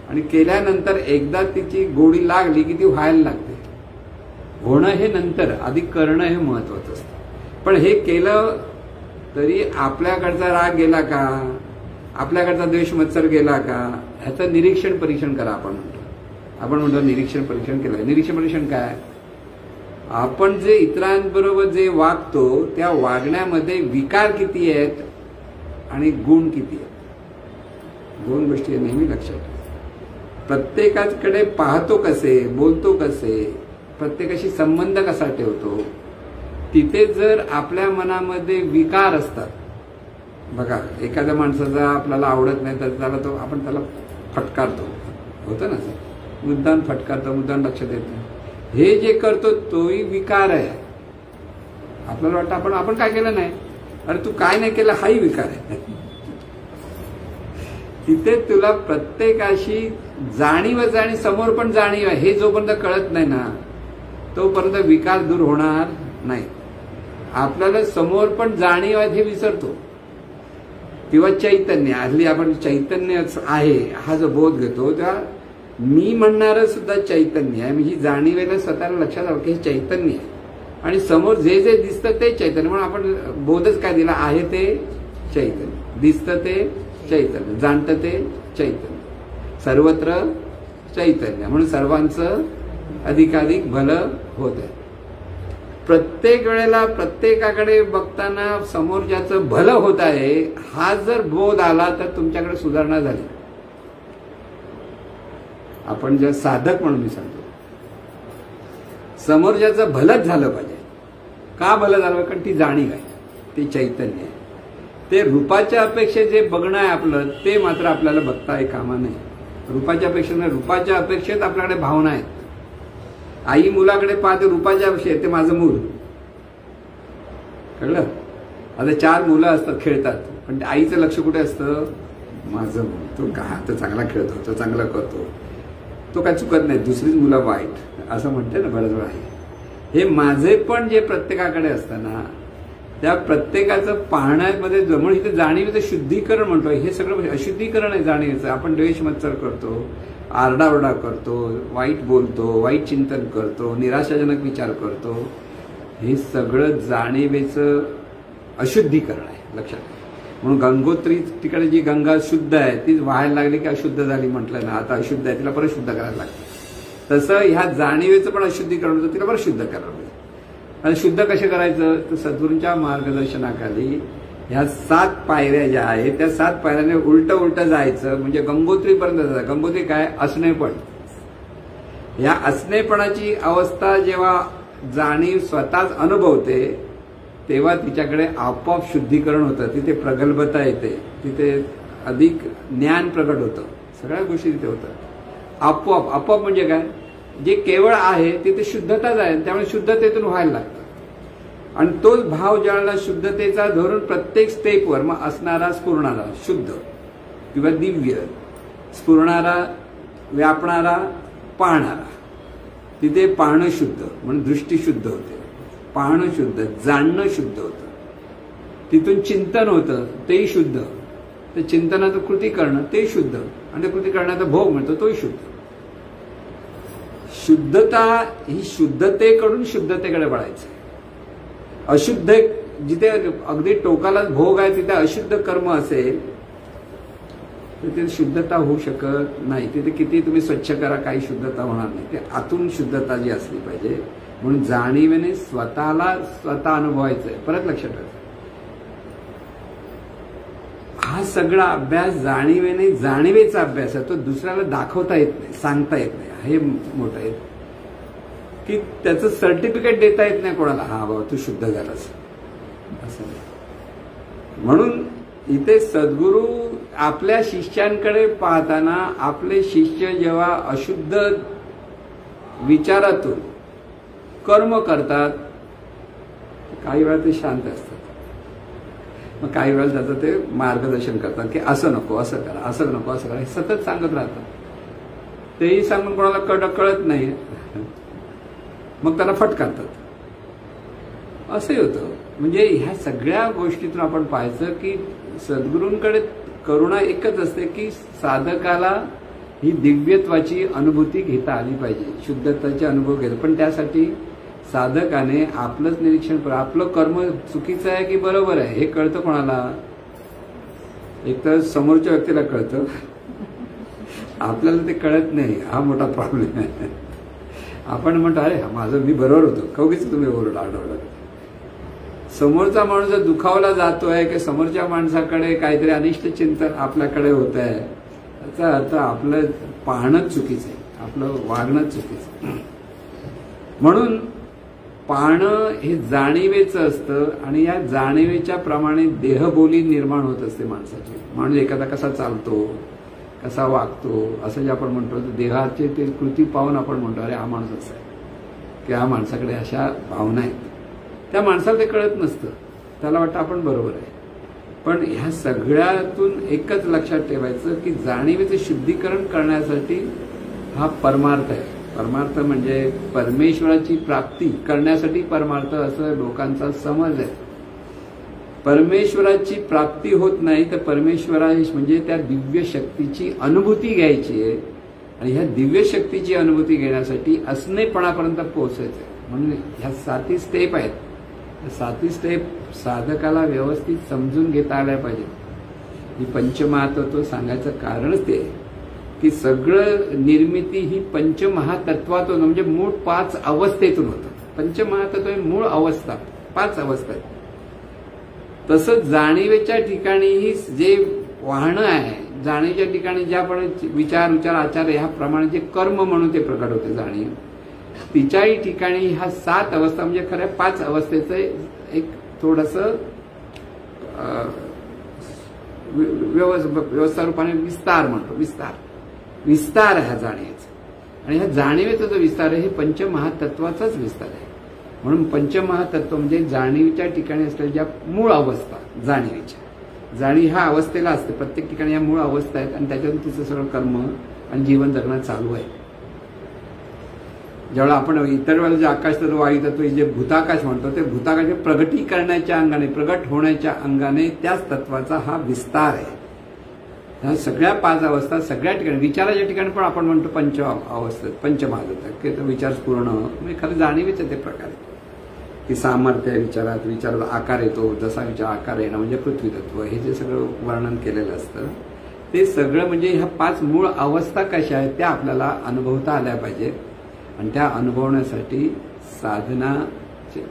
आणि केल्यानंतर एकदा तिची गोडी लागली की ती व्हायला लागते. होणं हे नंतर, आधी करणं हे महत्वाचं असतं. पण हे केलं तरी आपल्याकडचा राग गेला का, आपल्याकडचा द्वेष मत्सर गेला का, ह्याचं निरीक्षण परीक्षण करा. आपण म्हणतो निरीक्षण परीक्षण केलं. निरीक्षण परीक्षण काय? आपण जे इतरांबरोबर जे वागतो त्या वागण्यामध्ये विकार किती आहेत आणि गुण किती आहेत. दोन गोष्टी नेहमी लक्षात ठेवा. प्रत्येकाकडे पाहतो कसे, बोलतो कसे, प्रत्येकाशी संबंध कसा ठेवतो, तिथे जर आपल्या मनामध्ये विकार असतात. बघा, एखाद्या माणसाचा आपल्याला आवडत नाही तर आपण त्याला फटकारतो, होतं ना, मुद्दाम फटकारतो, मुद्दाम लक्ष देत नाही. हे जे करतो तोही विकार आहे. आपल्याला वाटतं आपण काय केलं नाही, अरे तू काय नाही केलं, हाही विकार आहे. तिथे तुला प्रत्येकाशी जाणीवच आणि समोर पण जाणीव आहे हे जोपर्यंत कळत नाही ना तोपर्यंत विकार दूर होणार नाही. आपल्याला समोर पण जाणीव आहे हे विसरतो. किंवा चैतन्य, हल्ली आपण चैतन्यच आहे हा जो बोध घेतो, त्या मी म्हणणारं सुद्धा चैतन्य आहे. म्हणजे जाणीवेला स्वतःला लक्षात आलं की हे चैतन्य आहे आणि समोर जे जे दिसतं ते चैतन्य. म्हणून आपण बोधच काय दिला आहे ते चैतन्य, दिसतं ते चैतन्य, जाणतं ते चैतन्य, सर्वत्र चैतन्य. म्हणून सर्वांचं अधिकाधिक भलं होत आहे. प्रत्येक वेळेला प्रत्येकाकडे बघताना समोरच्याचं भलं होत आहे हा जर बोध आला तर तुमच्याकडे सुधारणा झाली. आपण जे साधक म्हणून मी सांगतो समोरच्याचं भलंच झालं पाहिजे. का भलं झालं? कारण ती जाणीव आहे, ते चैतन्य आहे. ते रूपाच्या अपेक्षेत जे बघणं आहे आपलं ते मात्र आपल्याला बघता कामा नाही. रूपाच्या अपेक्षेत रूपाच्या अपेक्षेत आपल्याकडे भावना आहेत. आई मुलाकडे पाहते रूपाच्या अपेक्षेत, ते माझं मूल. कळलं? आता 4 मुलं असतात खेळतात, पण आईचं लक्ष कुठे असतं? माझं मूल. तो का तो चांगला खेळतो, तो चांगला करतो, तो काय चुकत नाही, दुसरीच मुलं वाईट असं म्हणते ना बऱ्याच वेळा. हे माझे पण जे प्रत्येकाकडे असताना त्या प्रत्येकाचं पाहण्यामध्ये जमून इथे जाणीवेचं शुद्धीकरण म्हणतोय. हे सगळं अशुद्धीकरण आहे जाणीवेचं. आपण द्वेष मत्सर करतो, आरडाओरडा करतो, वाईट बोलतो, वाईट चिंतन करतो, निराशाजनक विचार करतो. हे सगळं जाणीवेचं अशुद्धीकरण आहे, लक्षात घ्या. म्हणून गंगोत्री तिकडे जी गंगा शुद्ध आहे ती वाहायला लागली की अशुद्ध झाली म्हटलं ना, आता अशुद्ध आहे तिला परत शुद्ध करायला लागते. तसं ह्या जाणीवेचं पण अशुद्धीकरण होतं, तिला परत शुद्ध करायला लागतं. आणि शुद्ध कसं करायचं? तर सद्गुरूंच्या मार्गदर्शनाखाली ह्या 7 पायऱ्या ज्या आहेत त्या 7 पायऱ्याने उलट उलट जायचं, म्हणजे गंगोत्रीपर्यंत जायचं. गंगोत्री काय? असणेपण. या असणेपणाची अवस्था जेव्हा जाणीव स्वतःच अनुभवते तेव्हा तिच्याकडे आपोआप शुद्धीकरण होतं. तिथे प्रगल्भता येते, तिथे अधिक ज्ञान प्रगट होतं, सगळ्या गोष्टी तिथे होतात आपोआप. आपोआप म्हणजे काय? जे केवळ आहे तिथे शुद्धताच आहे, त्यामुळे शुद्धतेतून व्हायला लागतं. आणि तोच भाव ज्यावेळेला शुद्धतेचा धरून प्रत्येक स्टेपवर मग असणारा स्फुरणारा शुद्ध किंवा दिव्य, स्फुरणारा, व्यापणारा, पाहणारा. तिथे पाहणं शुद्ध म्हणून दृष्टी शुद्ध होते, पाहणं शुद्ध, जाणणं शुद्ध होतं. तिथून चिंतन होतं तेही शुद्ध, ते चिंतनाचं कृती करणं ते शुद्ध, आणि त्या कृती करण्याचा भोग मिळतो तोही शुद्ध. शुद्धता ही शुद्धतेकडून शुद्धतेकडे वळायचं. अशुद्ध जिथे अगदी टोकाला भोग आहे तिथे अशुद्ध कर्म असेल तर तिथे शुद्धता होऊ शकत नाही. तिथे किती तुम्ही स्वच्छ करा काही शुद्धता होणार नाही. ते आतून शुद्धता जी असली पाहिजे. म्हणून जाणीवेने स्वतःला स्वतः अनुभवायचंय. परत लक्षात ठेवायचं, हा सगळा अभ्यास जाणीवेने जाणीवेचा अभ्यास आहे. तो दुसऱ्याला दाखवता येत नाही, सांगता येत नाही. हे मोठं आहे की त्याचं सर्टिफिकेट देता येत नाही कोणाला, हा बाबा तू शुद्ध झालास असं नाही. म्हणून इथे सद्गुरू आपल्या शिष्यांकडे पाहताना आपले शिष्य जेव्हा अशुद्ध विचारातून कर्म करतात काही वेळा ते शांत असतात, मग काही वेळा त्याचं ते मार्गदर्शन करतात की असं नको, असं करा, असं नको, असं करा. हे सतत सांगत राहतात. तेही सांगून कोणाला कळत नाही, मग त्याला फटकारतात. असंही होतं. म्हणजे ह्या सगळ्या गोष्टीतून आपण पाहायचं की सद्गुरूंकडे करुणा एकच असते की साधकाला ही दिव्यत्वाची अनुभूती घेता आली पाहिजे, शुद्धताचे अनुभव घेतो. पण त्यासाठी साधकाने आपलंच निरीक्षण करा, आपलं कर्म चुकीचं आहे की बरोबर आहे हे कळतं कोणाला? एक तर समोरच्या व्यक्तीला कळतं, आपल्याला ते कळत नाही. हा मोठा प्रॉब्लेम आहे. आपण म्हणतो अरे माझं मी बरोबर होतो, कवगीच तुम्ही आढळलं. समोरचा माणूस जर दुखावला जातोय की समोरच्या माणसाकडे काहीतरी अनिष्ट चिंतन आपल्याकडे होत आहे याचा अर्थ आपलं पाहणंच चुकीचं आहे, आपलं वागणंच चुकीचं आहे. म्हणून पाहणं हे जाणीवेचं असतं आणि या जाणीवेच्या प्रमाणे देहबोली निर्माण होत असते माणसाची. माणूस एखादा कसा चालतो, कसा वागतो असं जे आपण म्हणतो, देहाचे ते कृती पाहून आपण म्हणतो अरे हा माणूस असा आहे की हा माणसाकडे अशा भावना आहेत. त्या माणसाला ते कळत नसतं, त्याला वाटतं आपण बरोबर आहे. पण ह्या सगळ्यातून एकच लक्षात ठेवायचं की जाणीवेचं शुद्धीकरण करण्यासाठी हा परमार्थ आहे. परमार्थ म्हणजे परमेश्वराची प्राप्ती करण्यासाठी परमार्थ असं लोकांचा समज आहे. परमेश्वराची प्राप्ती होत नाही तर परमेश्वरा म्हणजे त्या दिव्य शक्तीची अनुभूती घ्यायची आहे. आणि ह्या दिव्य शक्तीची अनुभूती घेण्यासाठी असणेपणापर्यंत पोहोचायचं आहे. म्हणून ह्या 7 स्टेप आहेत. 7 स्टेप साधकाला व्यवस्थित समजून घेता आल्या पाहिजे. ही पंचमहातत्व सांगायचं कारणच ते आहे की सगळं निर्मिती ही पंचमहातत्वातून म्हणजे मूळ 5 अवस्थेतून होतं. पंचमहातत्व हे मूळ अवस्था, 5 अवस्था आहेत. तसंच जाणीवेच्या ठिकाणीही जे वाहनं आहे, जाणीवेच्या ठिकाणी ज्या आपण विचार आचार ह्याप्रमाणे जे कर्म म्हणून ते प्रकट होते जाणीव, तिच्याही ठिकाणी ह्या 7 अवस्था म्हणजे खऱ्या 5 अवस्थेचं एक थोडंसं व्यवस्था रूपाने विस्तार म्हणतो. विस्तार आहे ह्या जाणीवेचा. आणि ह्या जाणीवेचा जो विस्तार आहे हे पंचमहातत्वाचाच विस्तार आहे. म्हणून पंचमहातत्व म्हणजे जाणीवेच्या ठिकाणी असलेल्या ज्या मूळ अवस्था जाणीवेच्या, जाणीव ह्या अवस्थेला असते. प्रत्येक ठिकाणी या मूळ अवस्था आहेत आणि त्याच्यातून तिचं सगळं कर्म आणि जीवन जगणं चालू आहे. ज्यावेळेला आपण इतर वेळेला जे आकाश तत्व, वायू तत्व, जे भूताकाश म्हणतो, ते भूताकाश प्रगटी करण्याच्या अंगाने, प्रगट होण्याच्या अंगाने त्याच तत्वाचा हा विस्तार आहे. ह्या सगळ्या 5 अवस्था सगळ्या ठिकाणी, विचाराच्या ठिकाणी पण आपण म्हणतो पंच अवस्थेत, पंचमहातत्व, की तो विचार पूर्ण म्हणजे खरं जाणीवेचे ते प्रकार आहे की सामर्थ्य विचारात, विचारात आकार येतो, जसा विचार आकार येणं म्हणजे पृथ्वी तत्व, हे जे सगळं वर्णन केलेलं असतं ते सगळं म्हणजे ह्या 5 मूळ अवस्था कशा आहेत त्या आपल्याला अनुभवता आल्या पाहिजेत. आणि त्या अनुभवण्यासाठी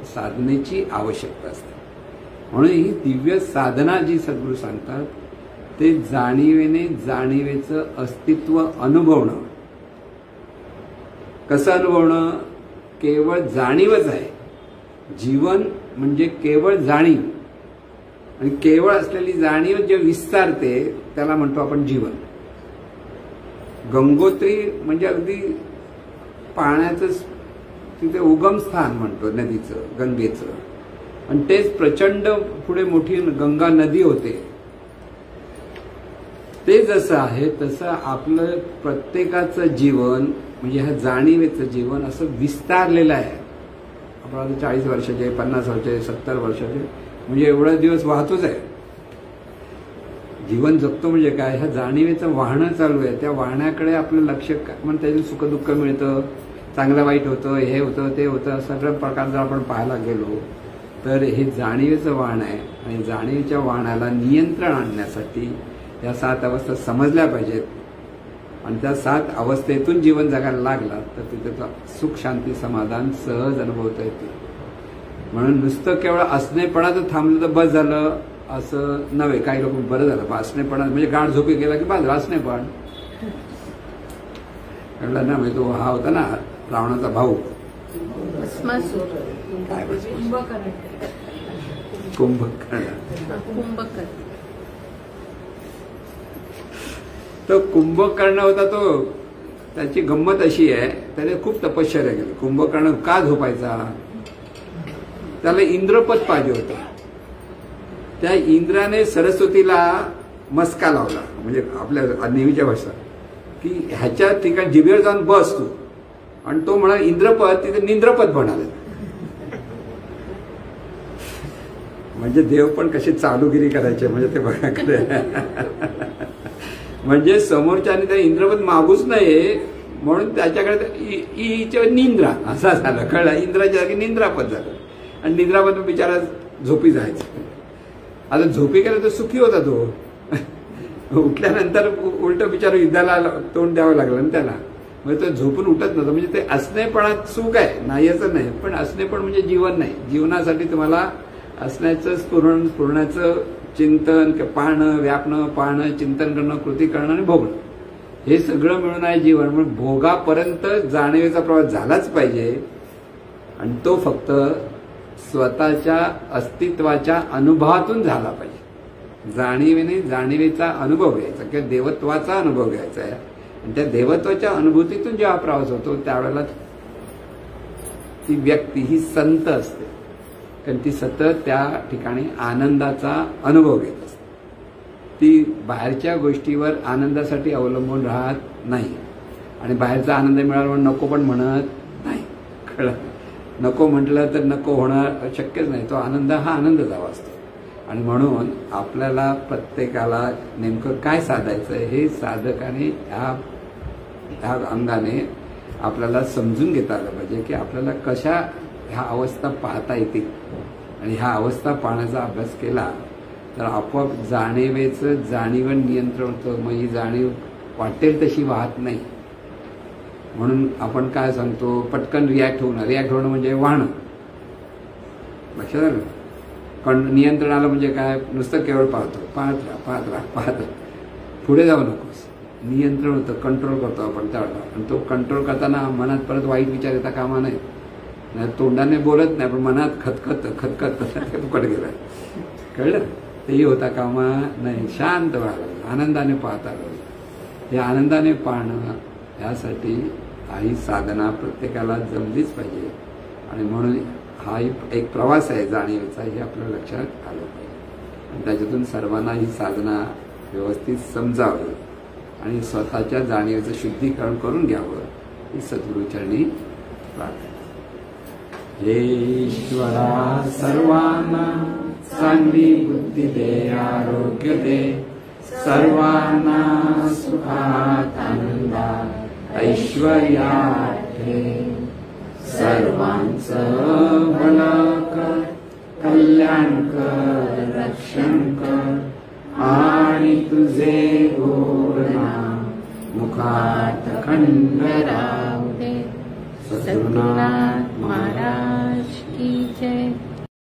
साधनेची आवश्यकता असते. म्हणून ही दिव्य साधना जी सद्गुरू सांगतात ते जाणीवेने जाणीवेचं अस्तित्व अनुभवणं. कसं अनुभवणं? केवळ जाणीवच आहे. जीवन म्हणजे केवळ जाणीव, आणि केवळ असलेली जाणीव जे विस्तारते त्याला म्हणतो आपण जीवन. गंगोत्री म्हणजे अगदी पाण्याचं तिथे उगमस्थान म्हणतो नदीचं, गंगेचं, आणि तेच प्रचंड पुढे मोठी गंगा नदी होते. ते जसं आहे तसं आपलं प्रत्येकाचं जीवन म्हणजे ह्या जाणीवेचं जीवन असं विस्तारलेलं आहे. आपण आता 40 वर्षाचे, 50 वर्षाचे, 70 वर्षाचे म्हणजे एवढा दिवस वाहतोच आहे. जीवन जगतो म्हणजे काय? ह्या जाणीवेचं वाहनं चालू आहे. त्या वाहण्याकडे आपलं लक्ष, म्हणजे त्यातून सुखदुःख मिळतं, चांगलं वाईट होतं, हे होतं, ते होतं, सगळं प्रकार जर आपण पाहायला गेलो तर हे जाणीवेचं वाहन आहे. आणि जाणीवेच्या वाहनाला नियंत्रण आणण्यासाठी या 7 अवस्था समजल्या पाहिजेत. आणि त्या 7 अवस्थेतून जीवन जगायला लागला तर तिथे सुख, शांती, समाधान सहज अनुभवता येते. म्हणून नुसतं केवळ असणेपणाचं थांबलं तर बस झालं असं नव्हे. काही लोक बरं झालं असणेपणा म्हणजे गाढ झोपी गेला की बाजूला असणेपण कळलं ना. म्हणजे तो हा होता ना रावणाचा भाऊ, कुंभकर्ण. तो कुंभकर्ण होता. तो त्याची गंमत अशी आहे, त्याने खूप तपश्चर्या केली. कुंभकर्ण का झोपायचा? त्याला इंद्रपद पाहिजे होतं. त्या इंद्राने सरस्वतीला मस्का लावला, म्हणजे आपल्या नेहमीच्या भाषा, की ह्याच्या ठिकाणी जिभेवर जाऊन बस तू. आणि तो म्हणा इंद्रपद, तिथे निंद्रपद म्हणाले. म्हणजे देव पण कशी चालूगिरी करायचे म्हणजे ते बघाकडे. म्हणजे समोरच्याने त्या इंद्रपद मागूच नये म्हणून त्याच्याकडे ईच्या निंद्रा असा झालं. कळलं? इंद्राच्या जागी निंद्रापद झालं. आणि निंद्रापद बिचारा झोपी जायचं. आता झोपी गेला तर सुखी होता तो. उठल्यानंतर उलट बिचारा युद्धाला तोंड द्यावं लागलं ना त्याला. म्हणजे तो झोपून उठत नव्हतं. म्हणजे ते असणेपणात सुख आहे, नाही असं नाही, पण असणेपण म्हणजे जीवन नाही. जीवनासाठी तुम्हाला असण्याचं, स्फुरण्याचं चिंतन, पाहणं, व्यापणं, पाहणं, चिंतन करणं, कृती करणं आणि भोगणं, हे सगळं मिळून आहे जीवन. म्हणून भोगापर्यंत जाणीवेचा प्रवास झालाच पाहिजे. आणि तो फक्त स्वतःच्या अस्तित्वाच्या अनुभवातून झाला पाहिजे. जाणीवेने जाणीवेचा अनुभव घ्यायचा किंवा देवत्वाचा अनुभव घ्यायचा आहे. आणि त्या देवत्वाच्या अनुभूतीतून जेव्हा प्रवास होतो त्यावेळेला ती व्यक्ती ही संत असते. कारण ती सतत त्या ठिकाणी आनंदाचा अनुभव घेत असते. ती बाहेरच्या गोष्टीवर आनंदासाठी अवलंबून राहत नाही. आणि बाहेरचा आनंद मिळाला म्हणून नको पण म्हणत नाही. कळलं? नको म्हटलं तर नको होणं शक्यच नाही. तो आनंद हा आनंदच हवा असतो. आणि म्हणून आपल्याला प्रत्येकाला नेमकं काय साधायचं हे साधकाने ह्या अंगाने आपल्याला समजून घेता आलं पाहिजे की आपल्याला कशा ह्या अवस्था पाहता येतील. आणि ह्या अवस्था पाहण्याचा अभ्यास केला तर आपोआप जाणीवेचं जाणीव नियंत्रण होतं. मग ही जाणीव वाटेल तशी वाहत नाही. म्हणून आपण काय सांगतो, पटकन रिॲक्ट होणं. रिॲक्ट होणं म्हणजे वाहणं. लक्षात आलं? नियंत्रण आलं म्हणजे काय, नुसतं केवळ पाहतो, पाहत राहा. पुढे जाऊ नकोस. नियंत्रण होतं, कंट्रोल करतो आपण त्यावेळेला. आणि तो कंट्रोल करताना मनात परत वाईट विचार येता कामा नये. नाही तोंडाने बोलत नाही, पण मनात खतखत ते फुकट गेलं. कळलं? तेही होता कामा नाही. शांत व्हायला, आनंदाने पाहता आलं. हे आनंदाने पाहणं, यासाठी ही साधना प्रत्येकाला जमलीच पाहिजे. आणि म्हणून हा एक प्रवास आहे जाणीवेचा, हे आपल्या लक्षात आलं पाहिजे. आणि त्याच्यातून सर्वांना ही साधना व्यवस्थित समजावं आणि स्वतःच्या जाणीवेचं शुद्धीकरण करून घ्यावं, ही सद्गुरूचरणी प्रार्थना. हे ईश्वरा, सर्वांना चांगली बुद्धी दे, आरोग्य दे, सर्वांना सुखात, आनंदात, ऐश्वर्यात ठेव. सर्वांचं भलं कर, कल्याण कर, रक्षण कर आणि तुझे गोड नाम मुखात खंड राहू दे. सद्गुरुनाथ महाराज की जय.